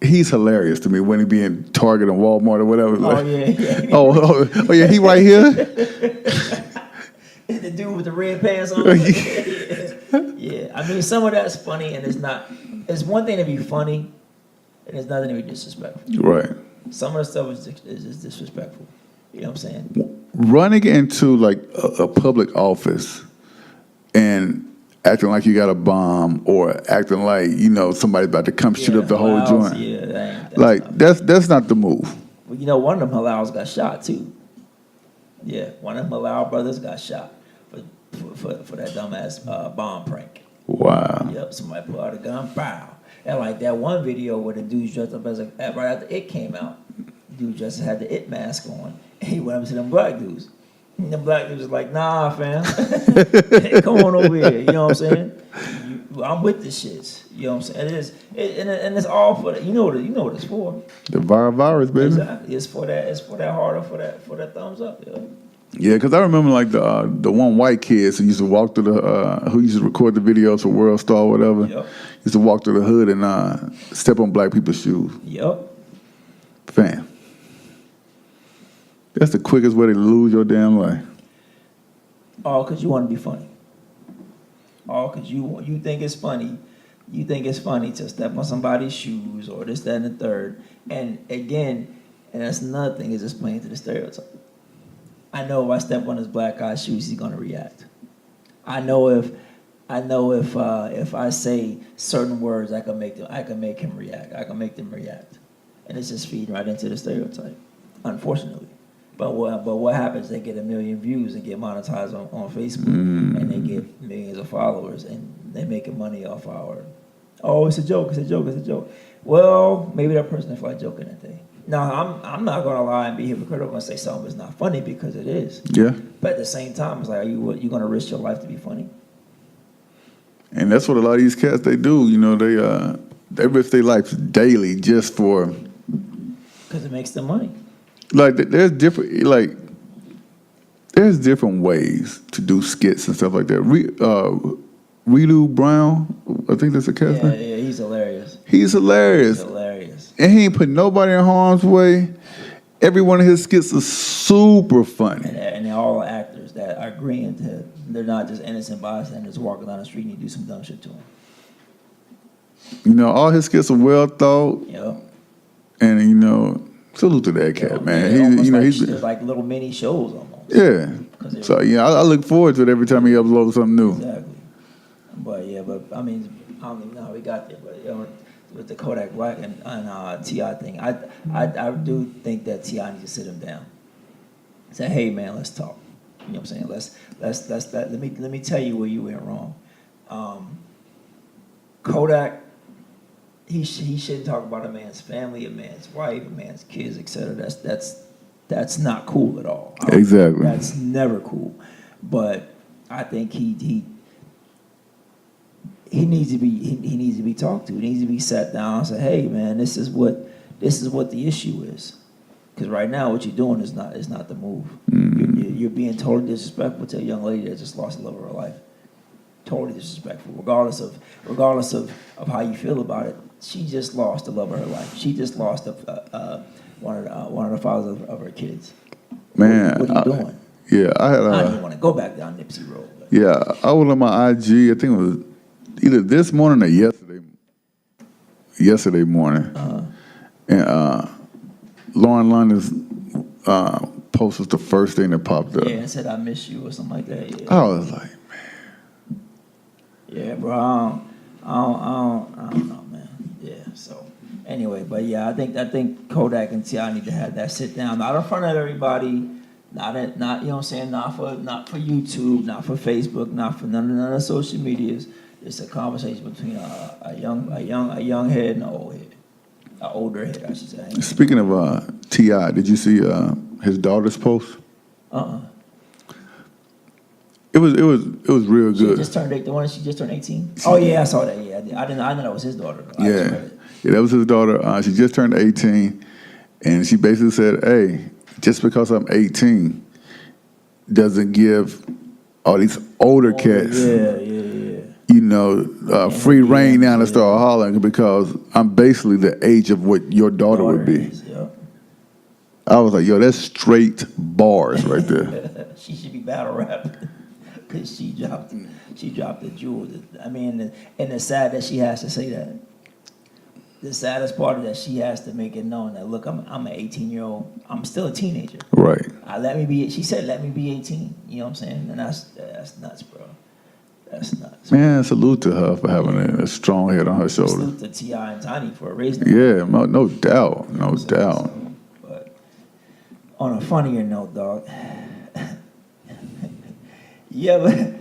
He's hilarious to me when he be in Target and Walmart or whatever. Oh, yeah. Oh, yeah, he right here? The dude with the red pants on. Yeah, I mean, some of that's funny, and it's not. It's one thing to be funny, and it's nothing to be disrespectful. Right. Some of the stuff is just disrespectful. You know what I'm saying? Running into like a public office and acting like you got a bomb or acting like, you know, somebody's about to come shoot up the whole joint. Yeah, that's Like, not, that's not the move. well, you know, one of them Halals got shot too. Yeah, one of them Halal brothers got shot for that dumbass bomb prank. Wow. Yep, somebody pulled out a gun, pow. And like that one video where the dude's dressed up as a, right after It came out, dude just had the It mask on, and he went up to them black dudes. And the black dudes was like, nah, fam, come on over here. You know what I'm saying? I'm with the shits. You know what I'm saying? And it's all for that. You know what it's for. The virus, baby. Exactly. It's for that harder, for that thumbs up. Yeah. Yeah, because I remember like the one white kid who used to walk through who used to record the videos for World Star or whatever. Yep. Used to walk through the hood and step on black people's shoes. Yep. Fam. That's the quickest way to lose your damn life. All because you want to be funny. All because you think it's funny. You think it's funny to step on somebody's shoes or this, that, and the third. And again, and that's another thing, is just playing to the stereotype. I know if I step on this black guy's shoes, he's gonna react. I know if I say certain words, I can make him react. I can make them react, and it's just feeding right into the stereotype, unfortunately. But what happens? They get 1 million views and get monetized on Facebook, and they get millions of followers, and they're making money off our. Oh, it's a joke. It's a joke. It's a joke. Well, maybe that person felt like joking that day. Now, I'm not gonna lie and be hypocritical and say something is not funny, because it is. Yeah. But at the same time, it's like, are you gonna risk your life to be funny? And that's what a lot of these cats, they do. You know, they risk their lives daily just for. Because it makes them money. Like, there's different ways to do skits and stuff like that. Relu Brown, I think that's a cat's name. Yeah, he's hilarious. He's hilarious. He's hilarious. And he ain't put nobody in harm's way. Every one of his skits is super funny. And they're all actors that are agreeing to, they're not just innocent bystanders walking down the street and you do some dumb shit to them. You know, all his skits are well thought. Yep. And, you know, salute to that cat, man. He's like little mini shows almost. Yeah. So, yeah, I look forward to it every time he uploads something new. Exactly. But I mean, I don't even know how we got there, but with the Kodak Black and T.I. thing, I do think that T.I. needs to sit him down. Say, hey man, let's talk. You know what I'm saying? Let's let me tell you where you went wrong. Kodak, he shouldn't talk about a man's family, a man's wife, a man's kids, etc. That's not cool at all. Exactly. That's never cool. But I think he needs to be talked to. He needs to be sat down and say, hey man, this is what the issue is. Because right now what you're doing is not the move. You're being totally disrespectful to a young lady that just lost the love of her life. Totally disrespectful, regardless of how you feel about it. She just lost the love of her life. She just lost one of the fathers of her kids. Man, what are you doing? Yeah, I don't even want to go back down Nipsey Road. But. Yeah, I was on my IG. I think it was either this morning or yesterday morning. And Lauren London's post was the first thing that popped up. Yeah, and said I miss you or something like that. Yeah. I was like, man. Yeah, bro. I don't know, man. Yeah. So anyway, but yeah, I think Kodak and T.I. need to have that sit down, not in front of everybody, not you know what I'm saying, not for YouTube, not for Facebook, not for none of the social medias. It's a conversation between a young head and an old head. An older head, I should say. Speaking of T.I., did you see his daughter's post? It was real She good. just turned 18. The one she just turned 18. Oh yeah, I saw that. Yeah, I didn't. I know that was his daughter. I just Yeah. read it. Yeah, that was his daughter. She just turned 18, and she basically said, "Hey, just because I'm 18 doesn't give all these older cats, free reign now to start hollering because I'm basically the age of what your daughter would be." Is, yeah. I was like, "Yo, that's straight bars right there." She should be battle rapping because she dropped the jewel. I mean, and it's sad that she has to say that. The saddest part is that she has to make it known that look, I'm an 18-year-old. I'm still a teenager. Right. She said, let me be 18. You know what I'm saying? And that's nuts, bro. That's nuts. Man, salute to her for having a strong head on her shoulder. Salute to T.I. and Tiny for raising her. Yeah, no doubt, no doubt. So, but on a funnier note, dog, you ever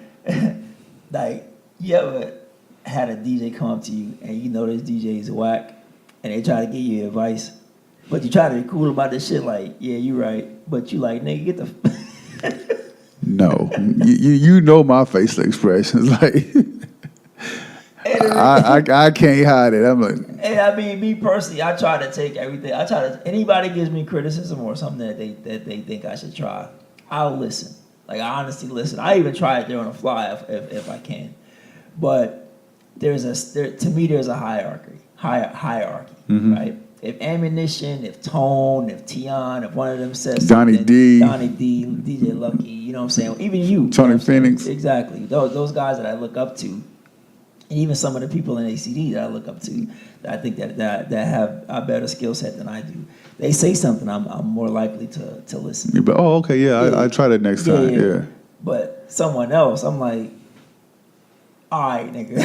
had a DJ come up to you and you know this DJ is whack and they try to give you advice, but you try to be cool about this shit like, yeah, you right, but you like, nigga, get the No, you know my facial expressions. Like I can't hide it. I'm like, Hey, I mean, me personally, I try to take everything. Anybody gives me criticism or something that they think I should try, I'll listen. Like I honestly listen. I even try it there on the fly if I can. But there's a hierarchy, right? If Ammunition, if Tone, if Tion, if one of them says Donnie something, D. Donnie D, DJ Lucky, you know what I'm saying? Even you, Tony you know what I'm saying? Phoenix. Exactly. Those guys that I look up to, and even some of the people in ACD that I look up to, that I think that have a better skill set than I do. They say something, I'm more likely to listen. you be, oh, okay, yeah, I try that next time. Yeah. But someone else, I'm like, all right, nigga.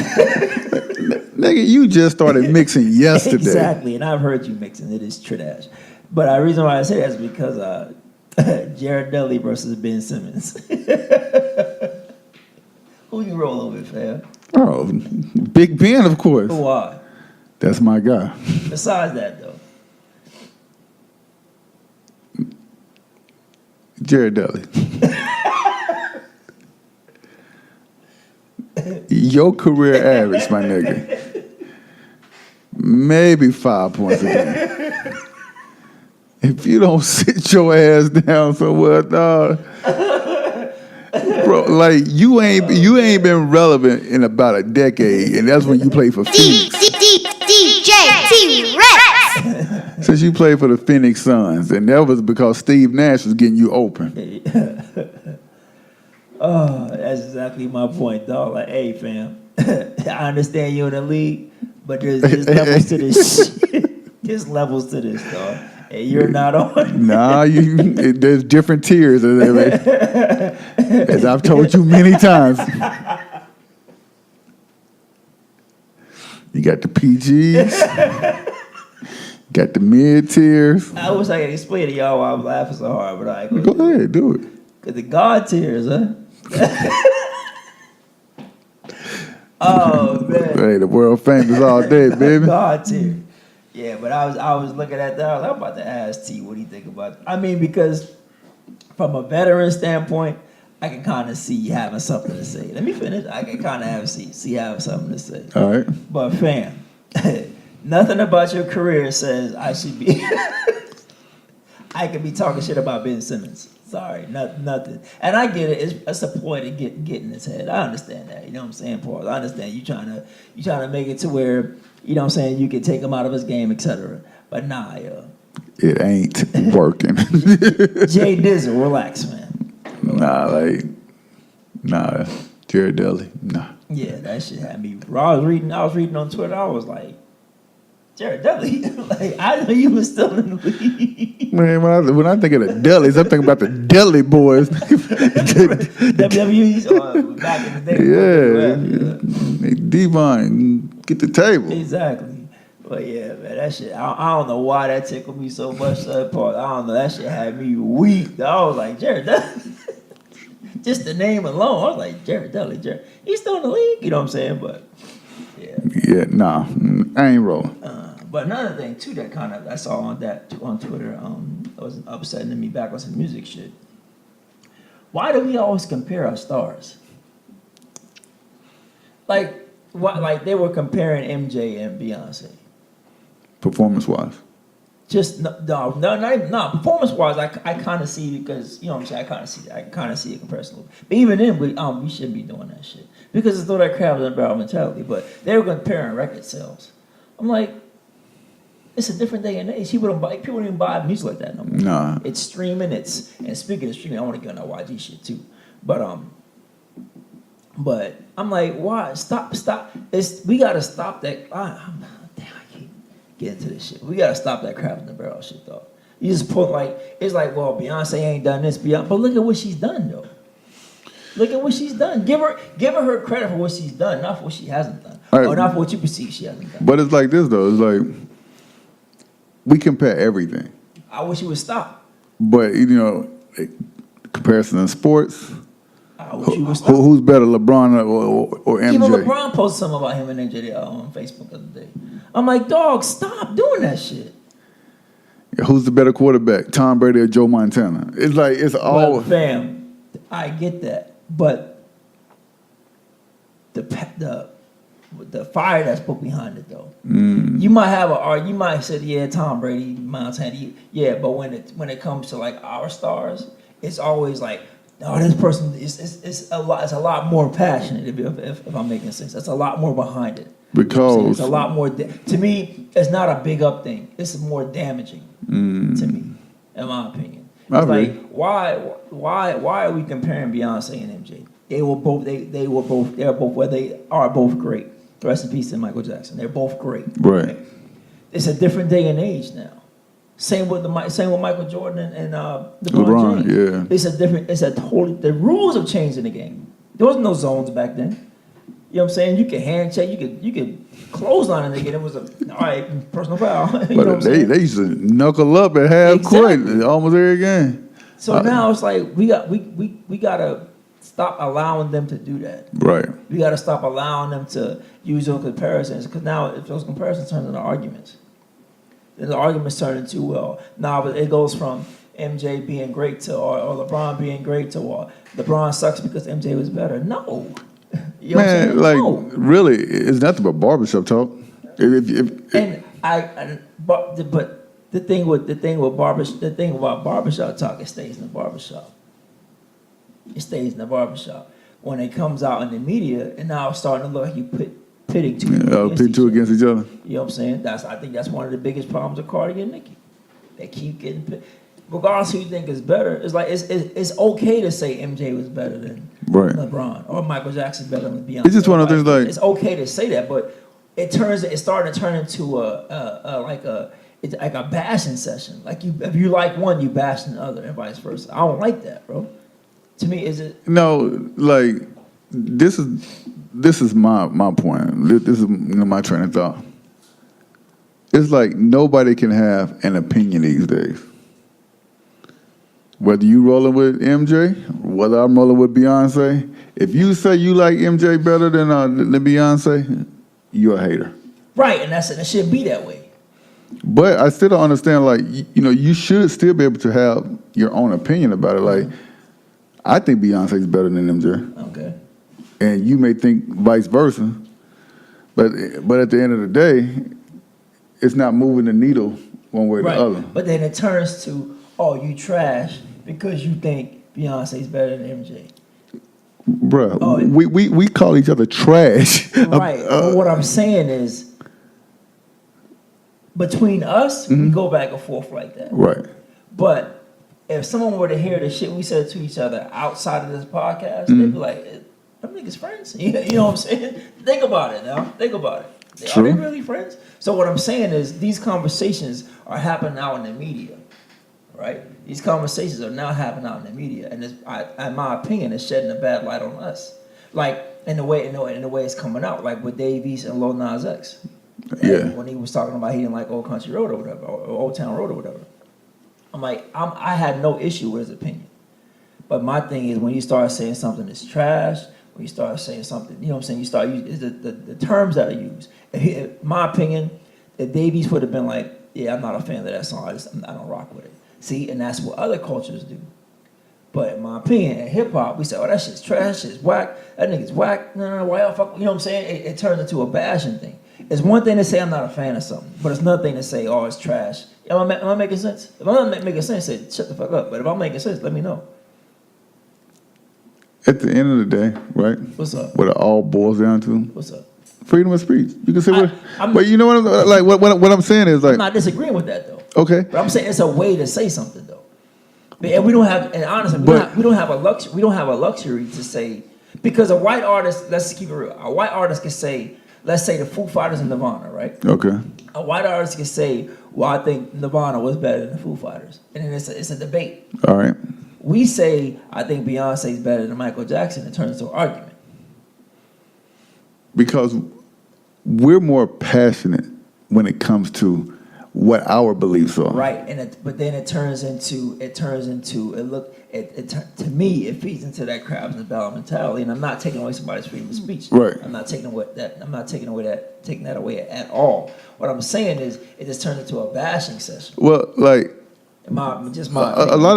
Nigga, you just started mixing yesterday. Exactly, and I've heard you mixing. It is trash. But the reason why I say that is because Jared Dudley versus Ben Simmons. Who you rolling with, fam? Oh, Big Ben, of course. Why? That's my guy. Besides that, though. Jared Dudley. Your career average, my nigga, maybe 5 points a game. If you don't sit your ass down somewhere, dog, bro, like you ain't been relevant in about a decade, and that's when you play for Phoenix. DJ T-Rex. Since you played for the Phoenix Suns, and that was because Steve Nash was getting you open. Oh, that's exactly my point, dog. Like, hey, fam, I understand you're in the league, but there's levels to this shit. There's levels to this, dog. Hey, you're not on. Nah, there's different tiers of it, as I've told you many times. You got the PGs, got the mid tiers. I wish I could explain to y'all why I'm laughing so hard, but I Go ahead, do it. Cause the God tiers, huh? Oh man. Hey, the world famous all day, baby. God tier. Yeah, but I was looking at that. I was like, I'm about to ask T what he think about it. I mean, because from a veteran standpoint, I can kind of see having something to say. Let me finish. I can kind of see having something to say. All right. But fam, nothing about your career says I should be. I could be talking shit about Ben Simmons. Sorry, nothing. And I get it. It's a ploy to get in his head. I understand that. You know what I'm saying, Paul? I understand you trying to make it to where, you know what I'm saying, you can take him out of his game, etc. But nah, yo. It ain't working. Jay Dizzle, relax, man. Nah, Jared Dudley, nah. Yeah, that shit had me. I was reading on Twitter. I was like, Jared Dudley, like I know you was still in the league. Man, when I think of the Dudleys, I'm thinking about the Dudley boys. WWE's back in the day. Yeah. Devon, get the table. Exactly. But yeah, man, that shit, I don't know why that tickled me so much, Paul. I don't know, that shit had me weak. I was like, Jared Dudley. Just the name alone, I was like, Jared Dudley, he's still in the league, you know what I'm saying? But yeah. Yeah, nah, I ain't rolling. But another thing too that kind of I saw on Twitter was upsetting me back on some music shit Why do we always compare our stars? Like, what? Like they were comparing MJ and Beyonce. Performance-wise. Just no. Performance-wise, I kind of see it because you know what I'm saying. I kind of see it. I kind of see a comparison. But even then, we shouldn't be doing that shit because it's throw that crab in the barrel mentality. But they were comparing record sales. I'm like, it's a different day and age. People don't even buy music like that no more. Nah. It's streaming. And speaking of streaming, I want to get on that YG shit too. But I'm like, why? Stop. We gotta stop that. Damn, I can't get into this shit. We gotta stop that crap in the barrel shit, though. You just put it's like, well, Beyonce ain't done this, but look at what she's done, though. Look at what she's done. Give her credit for what she's done, not for what she hasn't done, Right. or not for what you perceive she hasn't done. But it's like this, though. It's like we compare everything. I wish you would stop. But, comparison in sports, I wish you would stop. who's better, LeBron or MJ? Even LeBron posted something about him and MJ on Facebook the other day. I'm like, dog, stop doing that shit. Who's the better quarterback, Tom Brady or Joe Montana? It's like, it's all... But fam, I get that, but the fire that's put behind it though. You might say, yeah, Tom Brady, Montana, yeah, but when it comes to like our stars, it's always like, no, this person is a lot more passionate. If I'm making sense, that's a lot more behind it. Because it's a lot more. To me, it's not a big up thing. It's more damaging to me, in my opinion. It's like why are we comparing Beyonce and MJ? They are both great. Rest in peace to Michael Jackson. They're both great. Right. It's a different day and age now. Same with Michael Jordan and LeBron James. Yeah. The rules have changed in the game. There was no zones back then. You know what I'm saying? You could hand check, you could close on a nigga. It was all right, personal foul. You know what I'm saying? They used to knuckle up at half court Exactly. almost every game. So now it's like we gotta stop allowing them to do that. Right. We gotta stop allowing them to use those comparisons because now if those comparisons turn into arguments, then the arguments turn into but it goes from MJ being great to or LeBron being great to LeBron sucks because MJ was better. No. You know what I'm saying? Man, No. really, it's nothing but barbershop talk. But the thing about barbershop talk, it stays in the barbershop. It stays in the barbershop. When it comes out in the media, and now it's starting to look like you pitting two against each other. You know what I'm saying? I think that's one of the biggest problems of Cardi and Nicki. They keep getting pit. Regardless who you think is better, it's like it's okay to say MJ was better than LeBron or Michael Jackson better than Beyonce. It's just one of those like it's okay to say that, but it's starting to turn into it's like a bashing session. Like if you like one, you bash the other, and vice versa. I don't like that, bro. To me, is it? No, like this is my point. This is my train of thought. It's like nobody can have an opinion these days. Whether you rolling with MJ, whether I'm rolling with Beyonce, if you say you like MJ better than Beyonce, you're a hater. Right, and it should be that way. But I still don't understand. Like you should still be able to have your own opinion about it. Like I think Beyonce's better than MJ. Okay. And you may think vice versa, but at the end of the day, it's not moving the needle one way or the other. But then it turns to, you trash because you think Beyonce's better than MJ. Bruh, we call each other trash. Right. But what I'm saying is, between us, we go back and forth like that. Right. But if someone were to hear the shit we said to each other outside of this podcast, they'd be like, them niggas friends. You know what I'm saying? Think about it now. Think about it. True. Are they really friends? So what I'm saying is these conversations are happening out in the media, right? These conversations are now happening out in the media, and in my opinion, it's shedding a bad light on us. Like in the way it's coming out, like with Dave East and Lil Nas X. Yeah. When he was talking about he didn't like Old Country Road or whatever, or Old Town Road or whatever. I'm like, I had no issue with his opinion. But my thing is when you start saying something that's trash, when you start saying something, you know what I'm saying, you start using the terms that are used. In my opinion, if Dave East would have been like, yeah, I'm not a fan of that song, I don't rock with it. See, and that's what other cultures do. But in my opinion, in hip hop, we say, "Oh, that shit's trash. That shit's whack. That nigga's whack. No, why y'all fuck?" You know what I'm saying? It turns into a bashing thing. It's one thing to say I'm not a fan of something, but it's another thing to say, "Oh, it's trash." Am I making sense? If I'm not making sense, say, "Shut the fuck up." But if I'm making sense, let me know. At the end of the day, right? What's up? What it all boils down to, What's up? freedom of speech. You can say what, I'm- but you know what I'm like. What I'm saying is like, I'm not disagreeing with that though. okay, But I'm saying it's a way to say something though. And we don't have, and honestly, But- we don't have a luxury. We don't have a luxury to say, because a white artist. Let's keep it real. A white artist can say, let's say the Foo Fighters and Nirvana, right? okay, A white artist can say, "Well, I think Nirvana was better than the Foo Fighters," and then it's a debate. all right. We say, "I think Beyonce is better than Michael Jackson." It turns into an argument. Because we're more passionate when it comes to what our beliefs are. Right, but then it turns into to me it feeds into that crabs in the barrel mentality, and I'm not taking away somebody's freedom of speech. Right. I'm not taking that away at all. What I'm saying is it just turns into a bashing session. Well, like A lot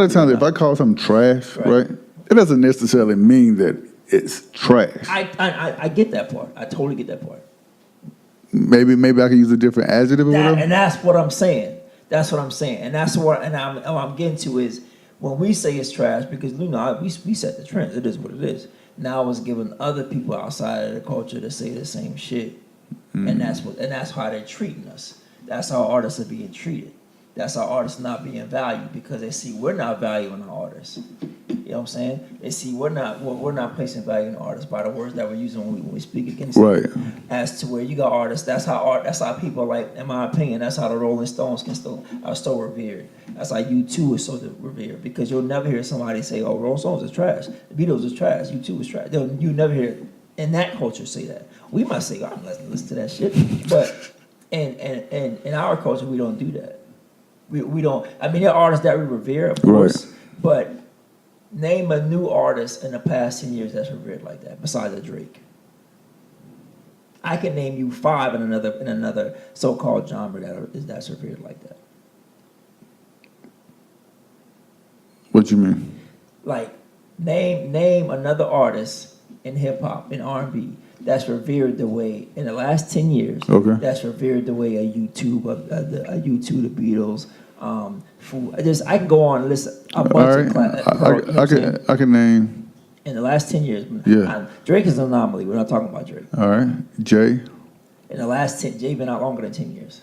of times, if I call something trash, Right. right, it doesn't necessarily mean that it's trash. I get that part. I totally get that part. Maybe I could use a different adjective or whatever. And that's what I'm saying. That's what I'm saying. And that's what I'm getting to is when we say it's trash, because we set the trends. It is what it is. Now it's giving other people outside of the culture to say the same shit. And that's how they're treating us. That's how artists are being treated. That's how artists not being valued because they see we're not valuing the artists. You know what I'm saying? They see we're not placing value in the artists by the words that we're using when we speak against them. Right. As to where you got artists, that's how people like, in my opinion, that's how the Rolling Stones are so revered. That's how U2 is so revered because you'll never hear somebody say, "Oh, Rolling Stones is trash, the Beatles is trash, U2 is trash." You never hear in that culture say that. We might say, "Oh, let's listen to that shit," but in our culture we don't do that. We don't. I mean, there are artists that we revere, of course, but name a new artist in the past 10 years that's revered like that, besides a Drake. I can name you 5 in another so-called genre that's revered like that. What you mean? Like, name another artist in hip hop, in R&B, that's revered the way in the last 10 years. Okay. That's revered the way a U2, the Beatles, I can go on and list a All bunch right. of I can name. in the last 10 years. Yeah. Drake is an anomaly. We're not talking about Drake. All right. Jay. In the last 10, Jay been out longer than 10 years.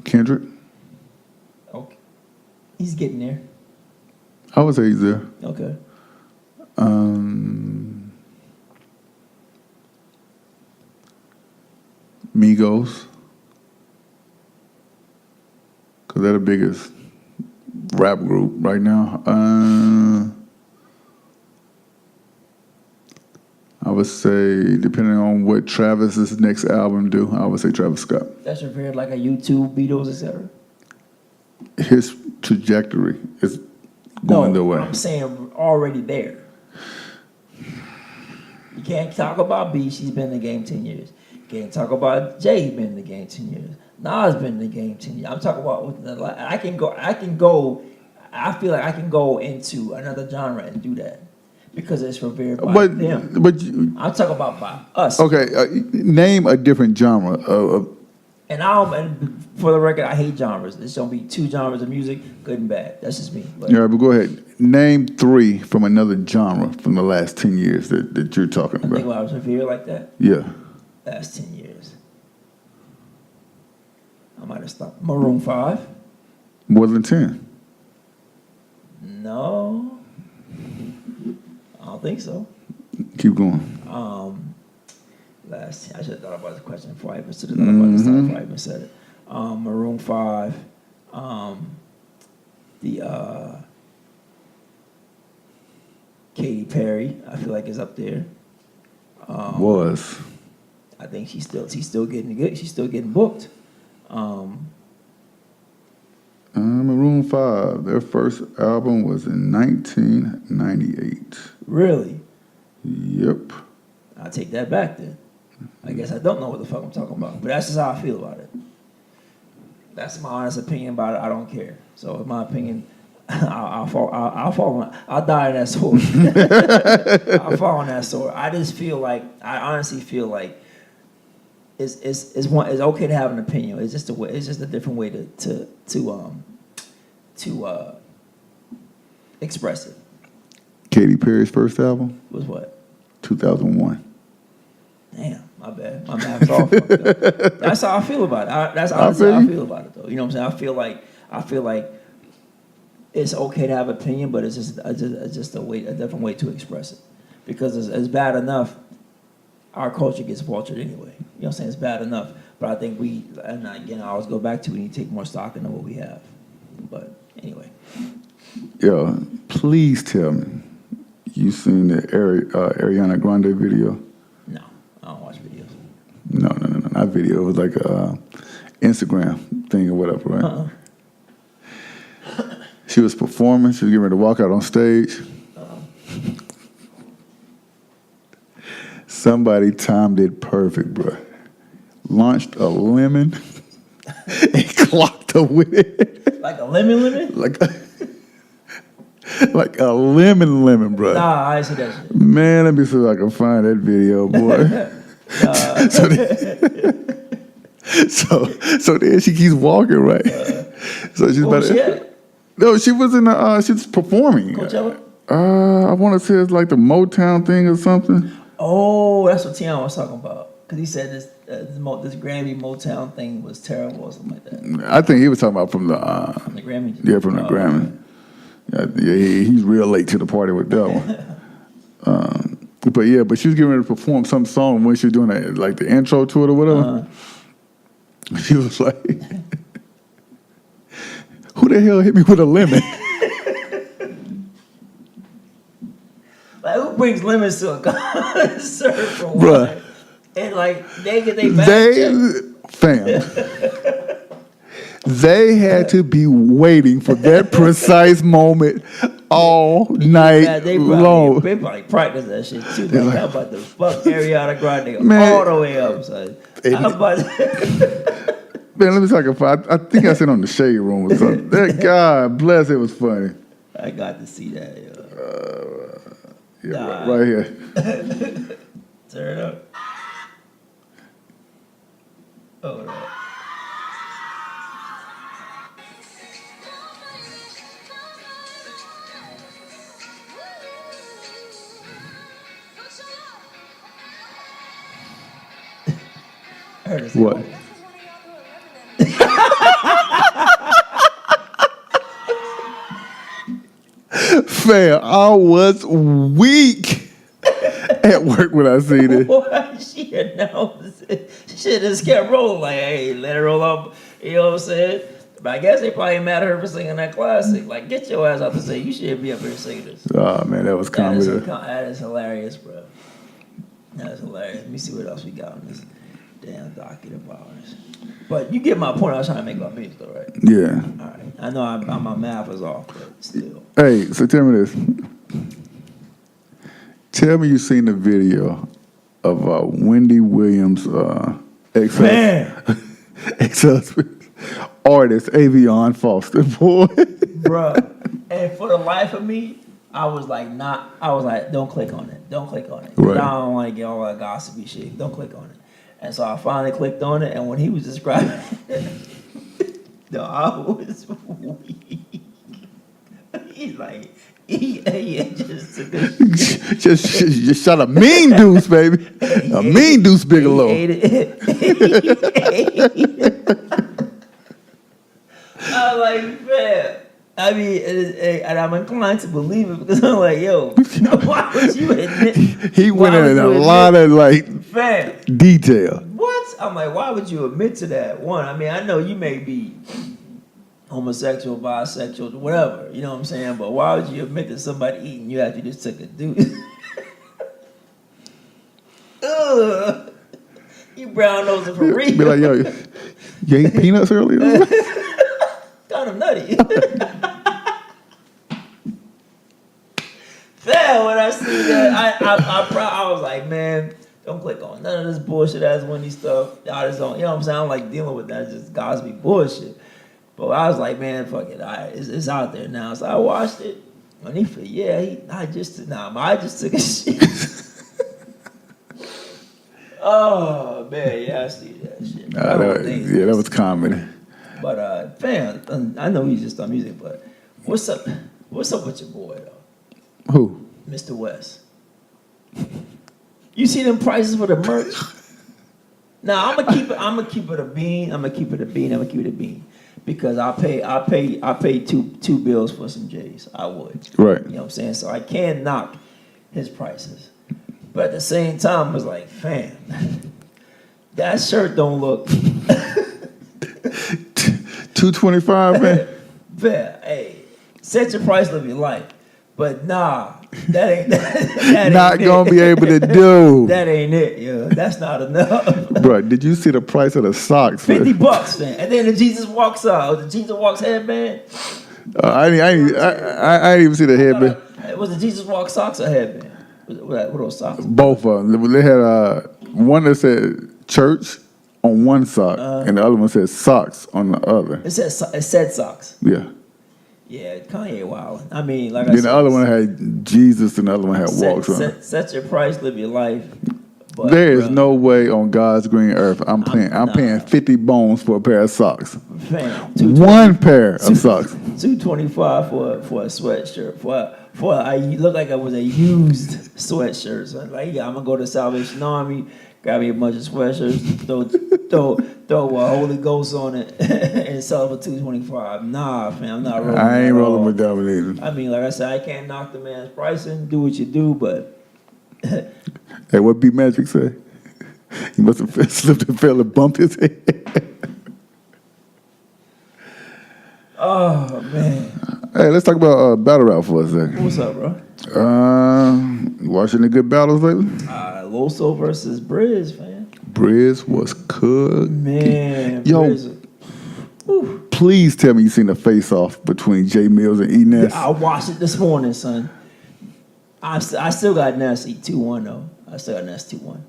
Kendrick. Okay. He's getting there. I would say he's there. Okay. Migos. Because they're the biggest rap group right now. I would say, depending on what Travis's next album do, I would say Travis Scott. That's revered like a YouTube, Beatles, etc. His trajectory is going the way. I'm saying already there. You can't talk about B, she's been in the game 10 years. You can't talk about Jay, he's been in the game 10 years. Nas been in the game 10 years. I'm talking about I feel like I can go into another genre and do that. Because it's revered by them. I'm talking about by us. Okay, name a different genre of. And for the record, I hate genres. There's gonna be 2 genres of music, good and bad. That's just me. But Yeah, but go ahead. Name 3 from another genre from the last 10 years that you're talking I think when about. I was revered like that, Yeah. last 10 years, I might have stopped. Maroon 5? More than 10. No. I don't think so. Keep going. I should have thought about the question before I even said it. Maroon 5. Katy Perry, I feel like is up there. Was. I think she's still getting good. She's still getting booked. Maroon 5, their first album was in 1998. Really? Yep. I'll take that back then. I guess I don't know what the fuck I'm talking about, but that's just how I feel about it. That's my honest opinion about it. I don't care. So in my opinion, I'll die in that sword. I'll fall on that sword. I honestly feel like it's okay to have an opinion. It's just a way. It's just a different way to express it. Katy Perry's first album, Was what? 2001. Damn, my bad. My math's off. That's how I feel about it. That's honestly how I feel about it, though. You know what I'm saying? I feel like it's okay to have opinion, but it's just a different way to express it. Because it's bad enough. Our culture gets vultured anyway. You know what I'm saying? It's bad enough. But I think and again, I always go back to we need to take more stock into what we have. But anyway. Yo, please tell me you seen the Ariana Grande video? No, I don't watch videos. No, not video. It was like a Instagram thing or whatever, right? She was performing. She was getting ready to walk out on stage. Somebody timed it perfect, bro. Launched a lemon and clocked her with it. Like a lemon? Like a lemon, bro. Nah, I ain't see that shit. Man, let me see if I can find that video, boy. So then she keeps walking, right? So she's about to. No, she was in the. She's performing. Coachella? I want to say it's like the Motown thing or something. Oh, that's what Tiana was talking about. Because he said this Grammy Motown thing was terrible or something like that. I think he was talking about from the Grammy. Yeah, from the Grammy. Yeah, he's real late to the party with that one. But she was getting ready to perform some song when she was doing that, like the intro to it or whatever. She was like, "Who the hell hit me with a lemon?" Like, who brings lemons to a concert for what? Bruh. And like they get their back checked. They had to be waiting for that precise moment all night long. They probably practice that shit too. Like, how about the fuck Ariana Grande Man. all the way up, son? How about Man, let me talk about. I think I said on the Shade Room or something. That God bless, it was funny. I got to see that, yo. Right here. Turn it up. Oh, no. I heard it. What? Fam, I was weak at work when I seen it. Boy, she announced it. She just kept rolling like, hey, let her roll up. You know what I'm saying? But I guess they probably mad at her for singing that classic. Like, get your ass out to say you should be up here singing this. Oh man, that was comedy. That is hilarious, bro. That is hilarious. Let me see what else we got on this damn docket of ours. But you get my point. I was trying to make about music, though, right? Yeah. All right. I know my math is off, but still. Hey, so tell me this. Tell me you seen the video of Wendy Williams' ex-husband, artist Avion Foster, boy. Bruh. And for the life of me, I was like, don't click on it. Don't click on it. Right. I don't want to get all that gossipy shit. Don't click on it. And so I finally clicked on it, and when he was describing it, no, I was weak. He's like, he just took a just shot a mean deuce, baby. A mean deuce Bigelow. He ate it. I was like, man. I mean, and I'm inclined to believe it because I'm like, yo, why would you admit? He went in a lot of fam, detail. What? I'm like, why would you admit to that? One, I mean, I know you may be homosexual, bisexual, whatever, you know what I'm saying? But why would you admit to somebody eating you after you just took a deuce? Ugh. You brown nosing for real. Be like, yo, you ate peanuts earlier? Kind of nutty. Fam, when I see that, I was like, man, don't click on none of this bullshit ass Wendy stuff. Y'all just don't, you know what I'm saying? I don't like dealing with that. It's just gossipy bullshit. But I was like, man, fuck it, it's out there now. So I watched it, and I just took a shit. Oh man, yeah, I see that shit. That was comedy. But fam, I know he's just on music, but what's up? What's up with your boy though, Who? Mr. West? You see them prices for the merch? Now I'm gonna keep it a bean. Because I pay two bills for some J's. I would. Right. You know what I'm saying? So I can't knock his prices. But at the same time, I was like, fam, that shirt don't look $225, man. bad. Hey, set your price, live your life. But nah, that ain't Not gonna be able to do. That ain't it, yo. That's not enough. Bro, did you see the price of the socks? Man? $50, man. And then the Jesus Walks the Jesus Walks headband. I didn't even see the headband. It was the Jesus Walk socks or headband? What those socks? Both of them. They had one that said church on one sock, and the other one said socks on the other. It said socks. Yeah. Yeah, Kanye wild. I mean, like I Then said, the other one had Jesus, and the other one had walks on it. set your price, live your life. But, There is bruh, no way on God's green earth I'm paying 50 bones for a pair of socks. fam, One pair of socks. $225 for a sweatshirt. I look like I was a used sweatshirt. So I'm like, yeah, I'm gonna go to Salvation Army, grab me a bunch of sweatshirts, throw Holy Ghost on it, and sell it for $225. Nah, fam, I'm not rolling. I ain't at rolling all. with that one either. I mean, like I said, I can't knock the man's pricing. Do what you do, but Hey, what B Magic say? He must have slipped and fell and bumped his head. oh man, Hey, let's talk about battle rap for a second. what's up, bro? You watching the good battles lately? Loso versus Briz, man. Briz was cooking. Man, Yo, Briz. please tell me you seen the face-off between Jay Mills and E Ness. I watched it this morning, son. I still got Ness 2-1 though. I still got Ness 2-1.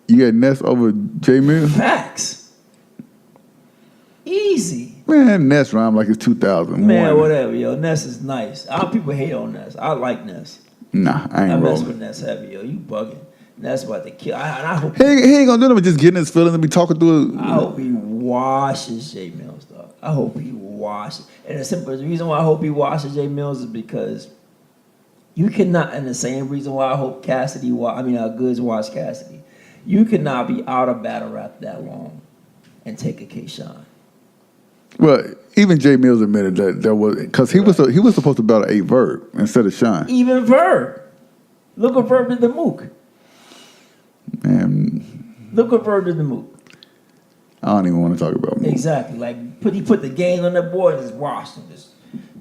You got Ness over Jay Mills? Facts. Easy. Man, Ness rhymed like it's 2001. Man, whatever, yo. Ness is nice. A lot of people hate on Ness. I like Ness. Nah, I I ain't mess rolling. with Ness heavy, yo. You bugging. Ness about to kill. I hope He ain't gonna do nothing but just getting his feelings and be talking through I hope he washes Jay Mills, dog. I hope he washes. And the reason why I hope he washes Jay Mills is because you cannot, and the same reason why I hope Goods wash Cassidy. You cannot be out of battle rap that long and take a K-Shine. Well, even Jay Mills admitted that there was because he was supposed to battle a Verb instead of Shine. Even Verb. Look what Verb did to Mook. And Look what Verb did to Mook. I don't even want to talk about Mook. Exactly. Like he put the game on the board and just washed him.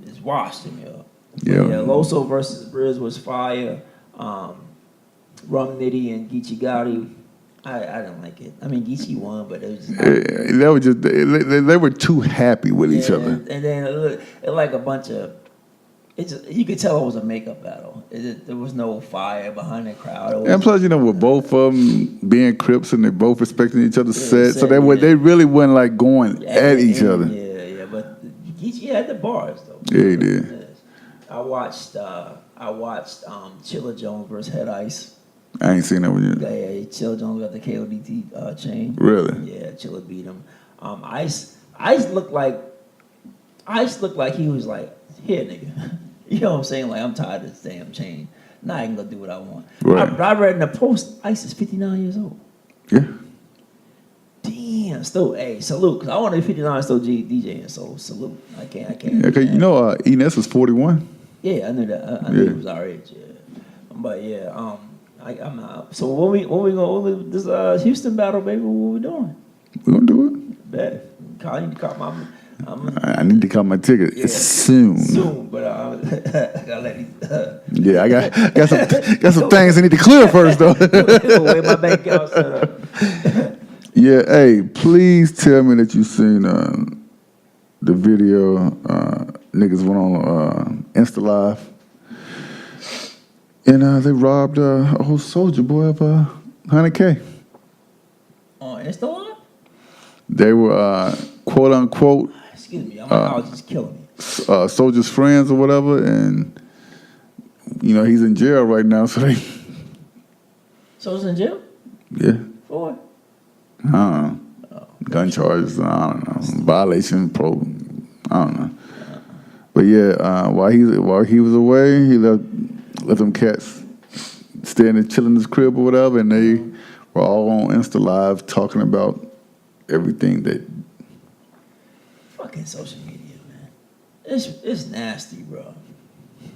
Just washed him, yo. Yeah. Yeah, Loso versus Briz was fire. Rum Nitty and Geechee Gotti. I didn't like it. I mean, Geechee won, but it was just They were just they were too happy with each other. And then it like a bunch of. You could tell it was a makeup battle. There was no fire behind the crowd. And plus, with both of them being Crips and they both respecting each other's set, so set, they really wasn't like going at each other. Yeah, but Geechee had the bars though. Yeah, he did. I watched Chilla Jones versus Head Ice. I ain't seen that one yet. Yeah, Chilla Jones got the KODT chain. Really? Yeah, Chilla beat him. Ice looked like he was like, here, nigga. You know what I'm saying? Like, I'm tired of this damn chain. Now I can go do what I want. Right. I read in the post, Ice is 59 years old. Yeah. Damn, still, hey, salute. Because I want to be 59 still DJing, so salute. I can't. Yeah, cause Enes was 41. Yeah, I knew that. I knew he was our age. Yeah, but yeah, I'm out. So when we go this Houston battle, baby, what we doing? We gonna do it. Bet. I need to call my. I need to cut my ticket soon. Soon, but I gotta let you. Yeah, I got some things I need to clear first though. Way my bank account set up. Yeah, hey, please tell me that you seen the video. Niggas went on Insta Live, and they robbed a whole Soldier Boy of $100K. On Insta Live? They were quote unquote Excuse me, my allergies killing me. Soldier's Friends or whatever, and you know he's in jail right now. So they, So it's in jail yeah, for what? I don't know, gun charges. I don't know, violation, I don't know. But yeah, while he was away, he let them cats stay and chill in his crib or whatever, and they were all on Insta Live talking about everything that. Fucking social media, man. It's nasty, bro.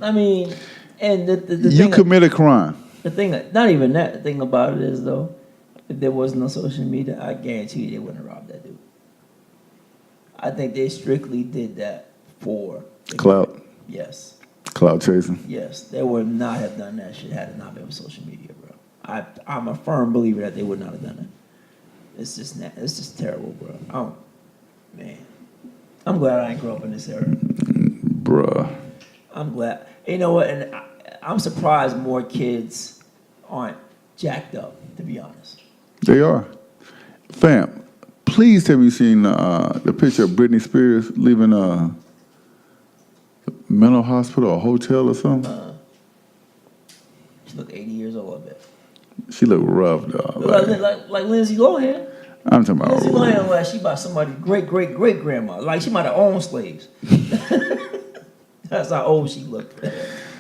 I mean, and the You thing, commit a crime. the thing, not even that. The thing about it is though, if there was no social media, I guarantee you they wouldn't have robbed that dude. I think they strictly did that for Clout. Yes, Cloud chasing. yes, they would not have done that shit had it not been for social media, bro. I'm a firm believer that they would not have done it. It's just terrible, bro. Man, I'm glad I ain't grow up in this era. Bruh. I'm glad. You know what? And I'm surprised more kids aren't jacked up, to be honest. They are. Fam, please have you seen the picture of Britney Spears leaving a mental hospital or hotel or something? She look 80 years old, I bet. She look rough, dog. Like Lindsay Lohan. I'm talking about. Lindsay Lohan, like she about somebody's great grandma. Like she might have owned slaves. That's how old she looked.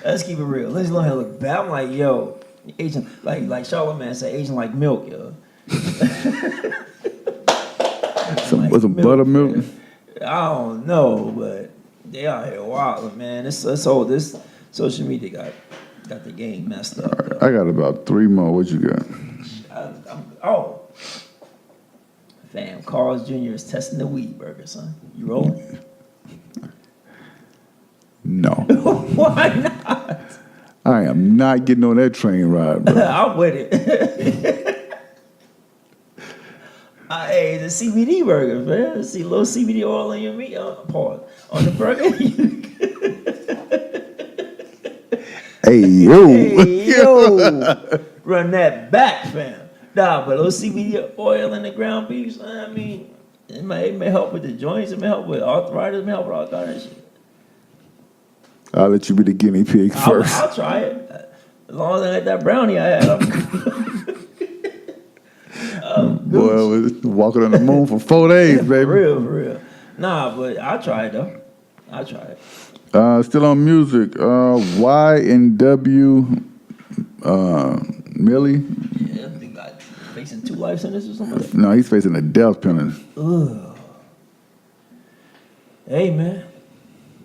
Let's keep it real. Lindsay Lohan looked bad. I'm like, yo, Asian, like Charlamagne said, Asian like milk, yo. Was it buttermilk? I don't know, but they out here wild, man. This social media got the game messed up. Though. I got about 3 more. What you got? Fam, Carl's Jr. is testing the weed burger, son. You rolling? No. Why not? I am not getting on that train ride, bro. I'm with it. Hey, the CBD burgers, man. See a little CBD oil in your meat. Pause. On the burger. Hey, yo. Hey, yo. Run that back, fam. Nah, but a little CBD oil in the ground beef, I mean, it may help with the joints. It may help with arthritis. It may help with all kind of shit. I'll let you be the guinea pig first. I'll try it. As long as I got that brownie I had. Boy, I was walking on the moon for 4 days, baby. For real. Nah, but I'll try it, though. I'll try it. Still on music. Y&W Millie. Yeah, I think like facing 2 life sentences or something like that. No, he's facing a death penalty. Ugh. Hey, man.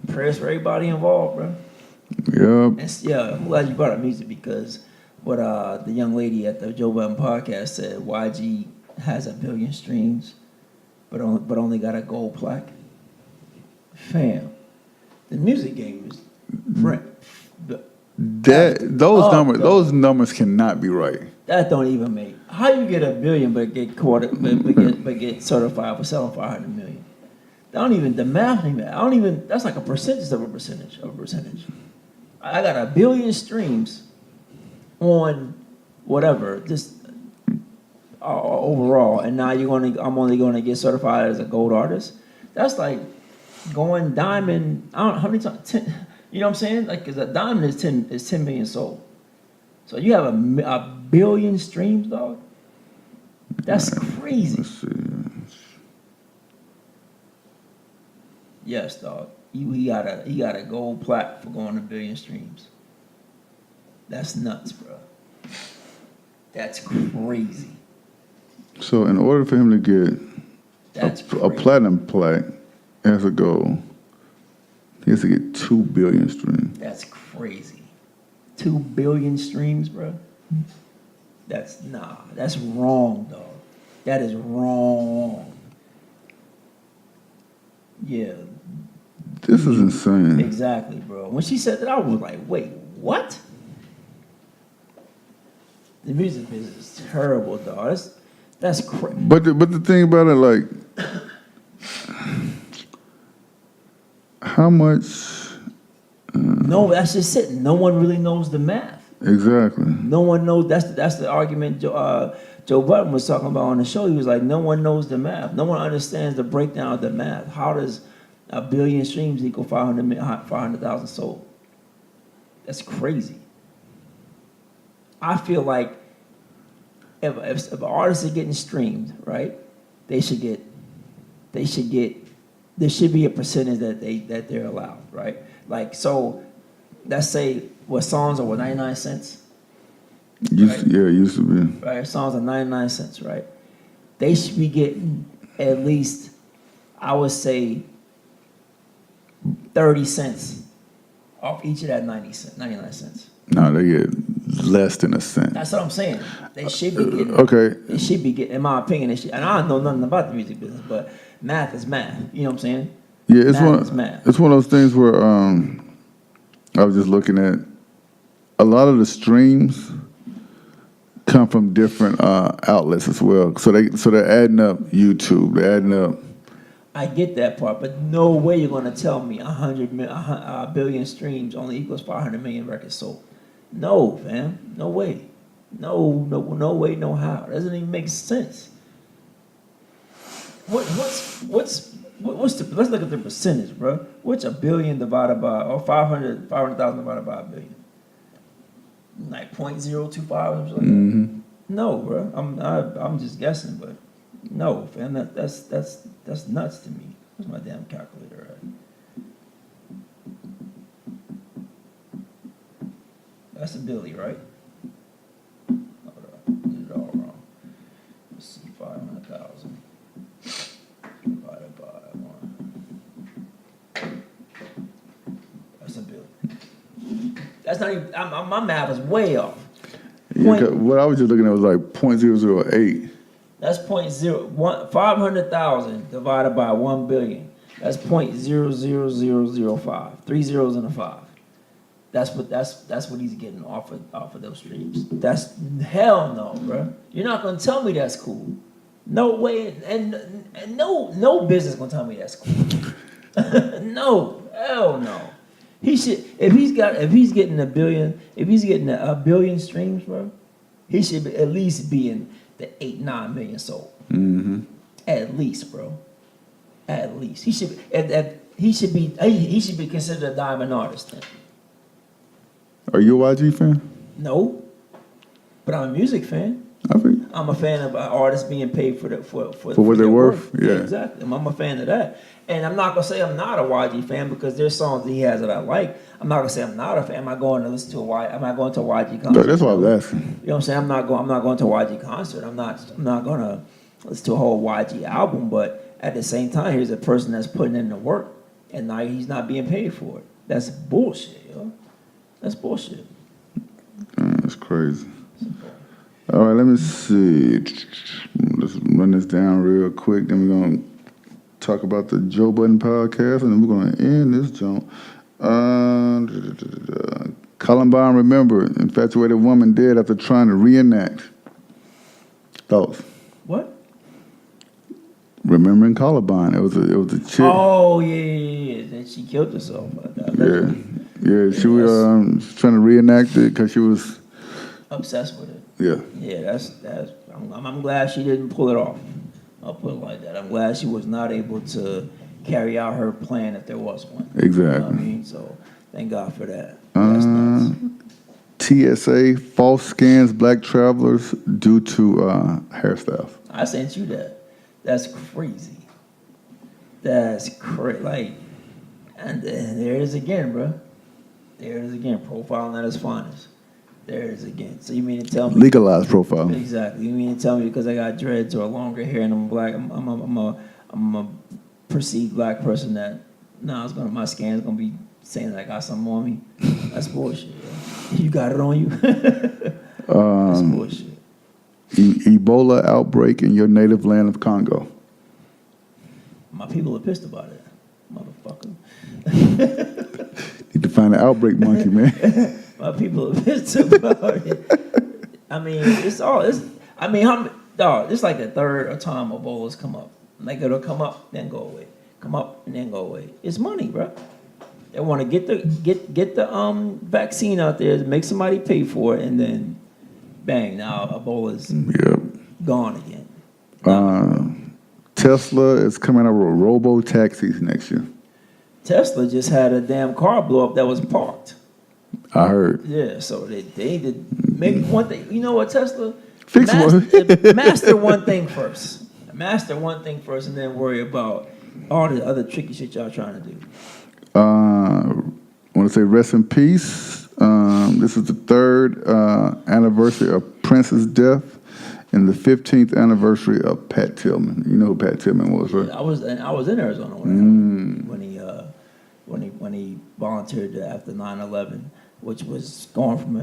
Prayers for everybody involved, bro. Yep. And yeah, I'm glad you brought up music because what the young lady at the Joe Budden podcast said, YG has 1 billion streams, but only got a gold plaque. Fam, the music game is Those numbers cannot be right. that don't even make. How you get 1 billion but get get certified for selling 500 million? The math ain't that. That's like a percentage of a percentage of a percentage. I got 1 billion streams on whatever, just overall, and now I'm only gonna get certified as a gold artist. That's like going diamond. I don't know how many times. 10, you know what I'm saying? Like, cause a diamond is 10 million sold. So you have 1 billion streams, dog. That's crazy. Let's see. Yes, dog. He got a gold plaque for going 1 billion streams. That's nuts, bro. That's crazy. So in order for him to get That's a crazy. platinum plaque as a goal, he has to get 2 billion streams. That's crazy. 2 billion streams, bro. That's wrong, dog. That is wrong. Yeah, This is insane. exactly, bro. When she said that, I was like, wait, what? The music business is terrible, dog. That's crazy. But the thing about it, like, how much No, that's just it. No one really knows the math. exactly? No one knows. That's the argument Joe Budden was talking about on the show. He was like, no one knows the math. No one understands the breakdown of the math. How does 1 billion streams equal 500,000 sold. That's crazy. I feel like if an artist is getting streamed, right, there should be a percentage that they're allowed, right? Like, so let's say what songs are 99 cents, Yeah, it used to be. right? Songs are 99 cents, right? They should be getting at least, I would say, 30 cents off each of that 99 cents. No, they get less than a cent. That's what I'm saying. They should be getting. Okay. They should be getting, in my opinion, they should, and I don't know nothing about the music business, but math is math. You know what I'm saying? Yeah, it's Math is math. it's one of those things where I was just looking at a lot of the streams come from different outlets as well. So they're adding up YouTube, they're adding up. I get that part, but no way you're gonna tell me a billion streams only equals 500 million records sold. No, fam, no way, no way, no how. It doesn't even make sense. What's the? Let's look at the percentage, bro. What's a billion divided by, or 500,000 divided by a billion? Like 0.025 or something like that. No, bro. I'm just guessing, but no, fam. That's nuts to me. Where's my damn calculator at? That's a billy, right? Hold on, did it all wrong. Let's see, 500,000 divided by 1. That's a billion. That's not even. My math is way off. Yeah, 'cause what I was just looking at was like 0.008. That's 500,000 divided by 1 billion. That's 0.00005. 3 zeros and a 5. That's what he's getting off of those streams. That's hell no, bro. You're not gonna tell me that's cool. No way, and no business gonna tell me that's cool. No, hell no. He should, if he's getting a billion streams, bro, he should at least be in the 8-9 million sold. At least, bro. At least he should. He should be considered a diamond artist. Then. Are you a YG fan? No, but I'm a music fan. I think. I'm a fan of artists being paid for what their they're work. worth, yeah. Exactly. I'm a fan of that. And I'm not gonna say I'm not a YG fan because there's songs that he has that I like. I'm not gonna say I'm not a fan. Am I going to listen to am I going to a YG concert? That's what I was asking. You know what I'm saying? I'm not going to a YG concert. I'm not gonna listen to a whole YG album. But at the same time, here's a person that's putting in the work, and now he's not being paid for it. That's bullshit, yo. That's bullshit. That's crazy. All right, let me see. Let's run this down real quick. Then we're going to talk about the Joe Budden podcast, and then we're going to end this joint. Columbine Remember, infatuated woman dead after trying to reenact. Thoughts? What? Remembering Columbine. It was a chick. Oh yeah. Then she killed herself. Yeah. She was trying to reenact it because she was Obsessed with it. Yeah. Yeah, that's. I'm glad she didn't pull it off. I'll put it like that. I'm glad she was not able to carry out her plan if there was one. Exactly. You know what I mean? So thank God for that. That's nuts. TSA false scans black travelers due to hairstyles. I sent you that. That's crazy. That's crazy. Like, and there it is again, bro. There it is again. Profiling at its finest. There it is again. So you mean to tell me Legalized profiling. Exactly. You mean to tell me because I got dreads or longer hair and I'm black, I'm a perceived black person that my scan's gonna be saying that I got something on me? That's bullshit. Yo. You got it on you? That's bullshit. Ebola outbreak in your native land of Congo. My people are pissed about it, motherfucker. Need to find the outbreak monkey, man. My people are pissed about it. I mean, it's like the third time Ebola's come up. Like it'll come up, then go away. Come up and then go away. It's money, bro. They want to get the vaccine out there, make somebody pay for it, and then bang, now Ebola's gone again. Tesla is coming out with robo taxis next year. Tesla just had a damn car blow up that was parked. I heard. Yeah, so they did maybe one thing. You know what, Tesla? Fix one. Master one thing first. Master one thing first, and then worry about all the other tricky shit y'all trying to do. I want to say rest in peace. This is the 3rd anniversary of Prince's death and the 15th anniversary of Pat Tillman. You know who Pat Tillman was, right? I was in Arizona when he volunteered after 9/11, which was going from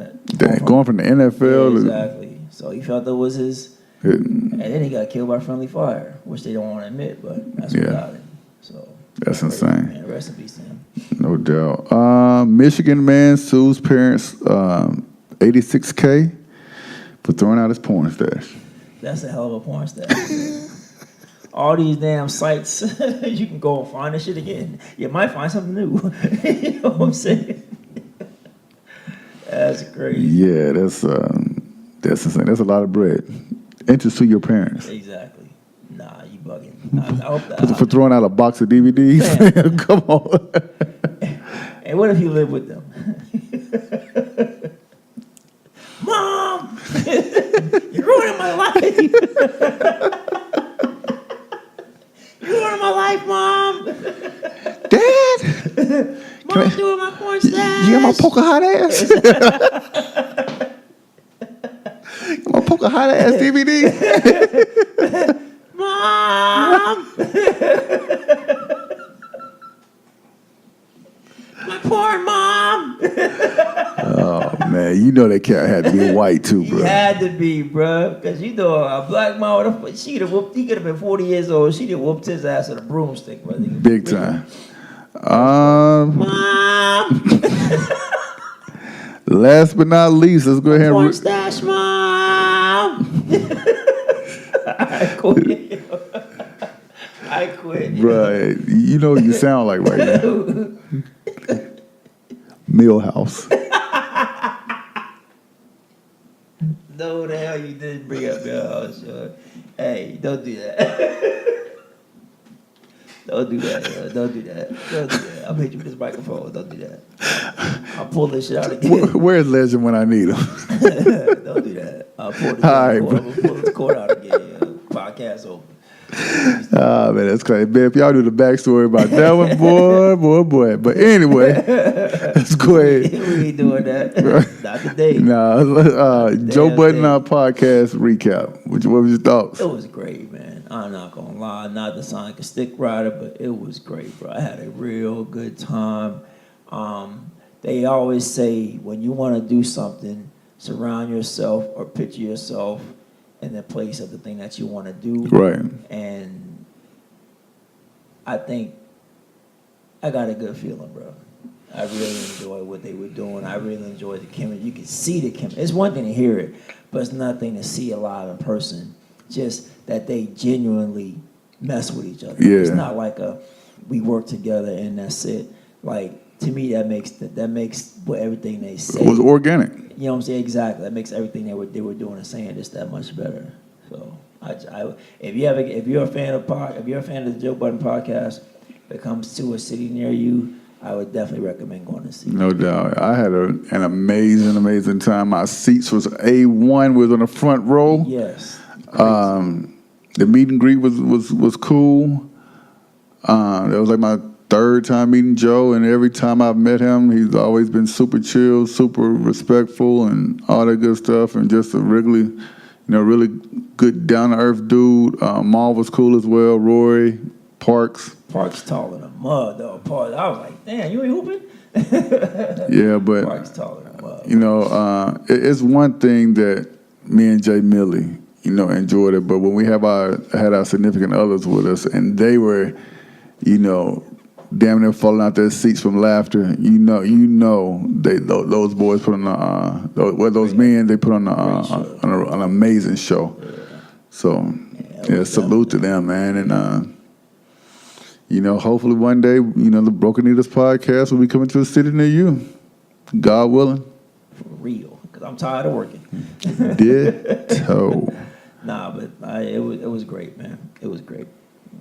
Going from the NFL. exactly. So he felt that was his, and then he got killed by friendly fire, which they don't want to admit, but that's what got him. So That's insane. Man, rest in peace to him. No doubt. Michigan man sues parents $86K for throwing out his porn stash. That's a hell of a porn stash. All these damn sites, you can go and find this shit again. You might find something new. You know what I'm saying? That's crazy. Yeah, that's insane. That's a lot of bread. Interest to your parents. Exactly. Nah, you bugging. I hope that. For throwing out a box of DVDs? Come on. And what if you live with them? Mom! You're ruining my life! You're ruining my life, Mom! Dad! Mom's doing my porn stash! You got my poker hot ass? My poker hot ass DVD? Mom! My porn, Mom! Oh, man. You know that cat had to be white, too, He bro. had to be, bruh. Because you know, a black mom, he could have been 40 years old. She'd have whooped his ass with a broomstick, brother. Big time. Mom! Last but not least, let's go ahead Porn and... stash, Mom! I quit. I quit. Right. You know what you sound like right now. Millhouse. No, the hell you didn't bring up Millhouse, Sean. Hey, don't do that. Don't do that, yo. Don't do that. Don't do that. I'm hit you with this microphone. Don't do that. I'll pull this shit out again. Where's Legend when I need him? Don't do that. I'll pull this All right, pull this cord out again. Yo. Podcast over. Ah, man, that's crazy. Man, if y'all knew the backstory about that one, boy. But anyway, let's go ahead. We ain't doing that. Not today. Nah, Joe Budden podcast recap. What was your thoughts? It was great, man. I'm not gonna lie, not to sound like a stick rider, but it was great, bro. I had a real good time. They always say when you want to do something, surround yourself or picture yourself in the place of the thing that you want to do. Right. And I think I got a good feeling, bro. I really enjoyed what they were doing. I really enjoyed the chemistry. You could see the chemistry. It's one thing to hear it, but it's another thing to see it live in person. Just that they genuinely mess with each other. Yeah. It's not like we work together and that's it. Like, to me, that makes what everything they say. It was organic. You know what I'm saying? Exactly. That makes everything they were doing and saying just that much better. So, if you're a fan of the Joe Budden podcast, if it comes to a city near you, I would definitely recommend going to see it. No doubt. I had an amazing time. My seats was A1. We was on the front row. Yes. The meet and greet was cool. That was like my third time meeting Joe, and every time I've met him, he's always been super chill, super respectful, and all that good stuff, and just a really good down to earth dude. Maul was cool as well. Roy Parks. Parks taller than a mud, though. Parks, I was like, damn, you ain't hooping? Yeah, but Parks taller than a mud. It's one thing that me and Jay Millie, enjoyed it. But when we had our significant others with us, and they were, damn near falling out their seats from laughter, those boys put on those men, they put on an amazing show. Yeah. So, salute to them, man, and hopefully one day, the Broken Needles podcast will be coming to a city near you, God willing. For real, because I'm tired of working. Ditto. Nah, but it was great, man. It was great.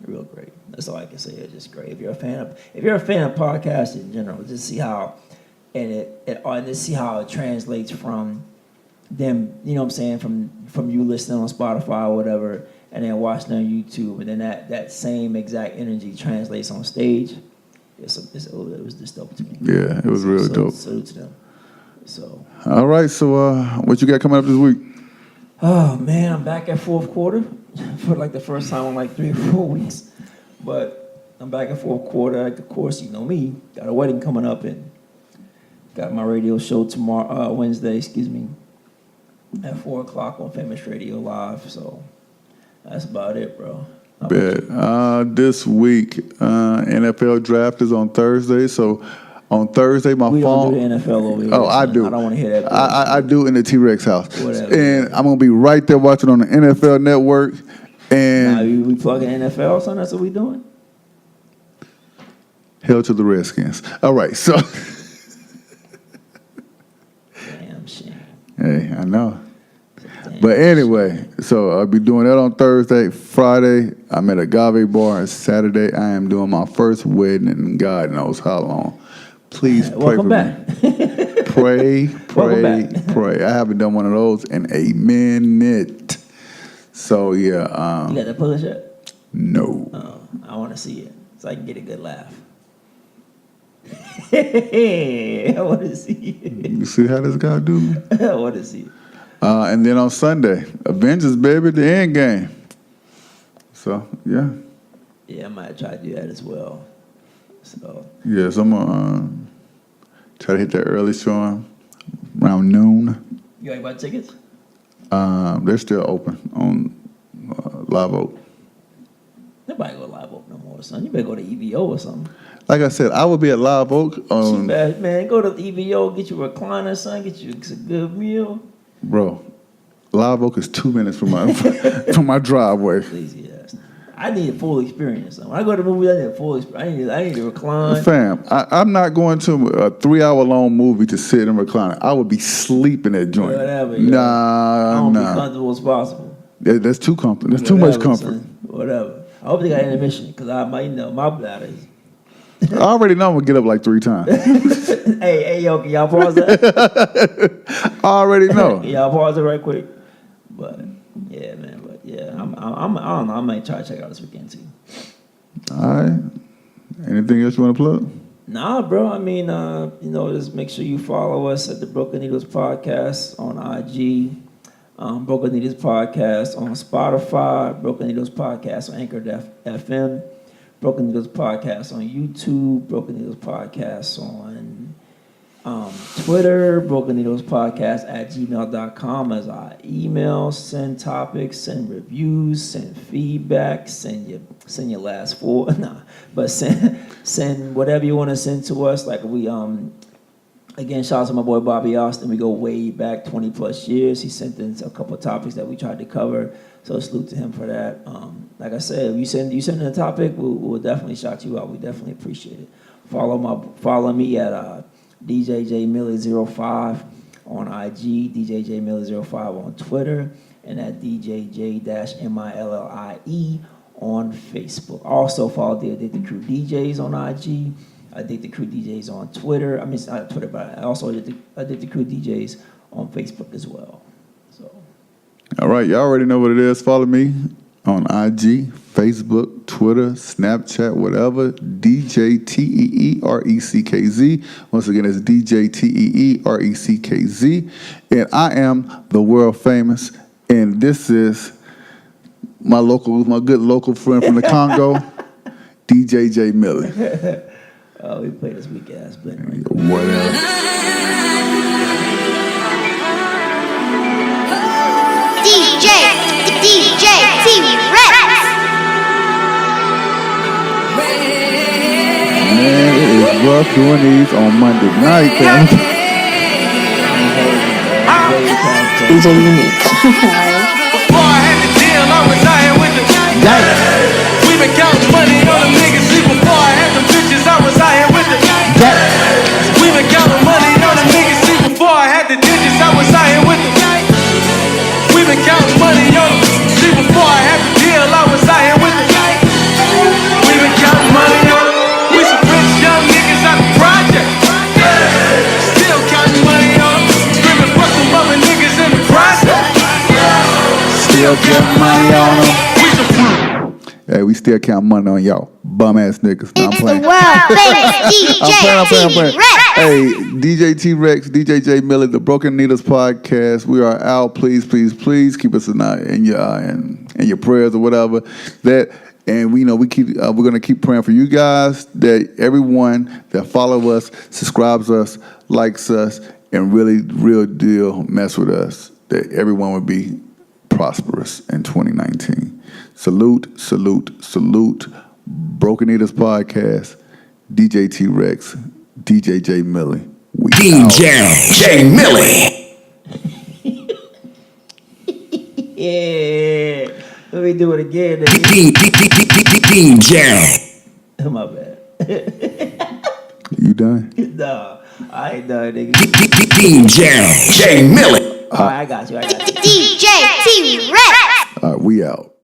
Real great. That's all I can say. It's just great. If you're a fan of podcasts in general, just see how just see how it translates from them, you know what I'm saying, from you listening on Spotify or whatever, and then watching on YouTube, and then that same exact energy translates on stage. It was just dope to me. Yeah, it was real dope. Salute to them. So. All right, so what you got coming up this week? Oh man, I'm back at fourth quarter for like the first time in like 3 or 4 weeks. But I'm back at fourth quarter. Of course, you know me. Got a wedding coming up and got my radio show tomorrow, Wednesday, at 4:00 on Famous Radio Live. So that's about it, bro. How about you? Bet. This week, NFL draft is on Thursday, so on Thursday, my We phone. don't do the NFL over here. Oh, I son. do. I don't want to hear that. I do in the T-Rex house. Whatever. And I'm going to be right there watching on the NFL Network. And we plugging NFL, son. That's what we doing. hell to the Redskins. All right, so. Damn shame. Hey, I know. Damn But anyway, so I'll be doing that on Thursday. Friday, I'm at Agave Bar. And Saturday, I am doing my first wedding in God knows how long. Please pray Welcome for back. me. Pray, Welcome pray, back. pray. I haven't done one of those in a minute. So yeah, You got that push yet? no. Oh, I want to see it so I can get a good laugh. I want to see it. You see how this guy do me? I want to see it. And then on Sunday, Avengers, baby, the end game. So yeah, Yeah, I might try to do that as well. So yes, I'm gonna try to hit that early showing around noon. you already bought tickets? They're still open on Live Oak. Nobody go to Live Oak no more, son. You better go to EVO or something. Like I said, I will be at Live Oak on, Man, go to EVO, get you a recliner, son. Get you a good meal. bro. Live Oak is 2 minutes from my from my driveway. Lazy ass. I need a full experience. Son. When I go to the movies, I need a full experience. I need to recline. Fam, I'm not going to a 3-hour-long movie to sit and recline. I would be sleeping at joint. Whatever. Yeah. I don't be Nah. comfortable as possible. That's too comfort. That's too much Whatever, comfort. son. Whatever. I hope they got intermission because I might know my bladder is. I already know I'm gonna get up like 3 times. Hey, yo, can y'all pause that? I already know. Can y'all pause it right quick? But yeah, man. But yeah, I don't know. I might try to check it out this weekend too. All right. Anything else you want to plug? Nah, bro. I mean, just make sure you follow us at the Broken Needles Podcast on IG, Broken Needles Podcast on Spotify, Broken Needles Podcast on Anchor FM, Broken Needles Podcast on YouTube, Broken Needles Podcast on Twitter, Broken Needles Podcast at gmail.com as our email. Send topics, send reviews, send feedback, send your last four. But send whatever you want to send to us. Like we again, shout out to my boy Bobby Austin. We go way back 20 plus years. He sent in a couple of topics that we tried to cover. So salute to him for that. Like I said, if you send in a topic, we'll definitely shout you out. We definitely appreciate it. Follow me at DJJ Millie05 on IG, DJJ Millie05 on Twitter, and at DJJ-MILLIE on Facebook. Also follow the Addicted Crew DJs on IG, Addicted Crew DJs on Twitter. I mean, not Twitter, but also Addicted Crew DJs on Facebook as well. So. All right, y'all already know what it is. Follow me on IG, Facebook, Twitter, Snapchat, whatever. DJ TEERECKZ. Once again, it's DJ TEERECKZ. And I am the world famous. And this is my good local friend from the Congo, DJ J Millie. Oh, we play this weak ass blend right there. Whatever. DJ T-Rex. Man, it is rough doing these on Monday night, man. DJ Unique. Before I had the deal, I was out here with the we been counting money on them niggas. See, before I had the bitches, I was out here with the we been counting money on them niggas. See, before I had the digits, I was out here with the we been counting money on them. See, before I had the deal, I was out here with the still count money on them. Hey, we still count money on y'all. Bum ass niggas. No, I'm It's the playing. world famous I'm DJ playing. T Rex. Hey, DJ T-Rex, DJ J Miller, the Broken Needles podcast. We are out. Please keep us in your prayers or whatever. And we know we're gonna keep praying for you guys, that everyone that follow us, subscribes us, likes us, and really real deal mess with us, that everyone would be prosperous in 2019. Salute. Broken Needles podcast. DJ T-Rex, DJ J Millie. We DJ J Millie. Yeah. Let me do it again. DJ. My bad. You done? Nah, I ain't done, nigga. DJ J Millie. All right, I got you. DJ T Rex. All right, we out.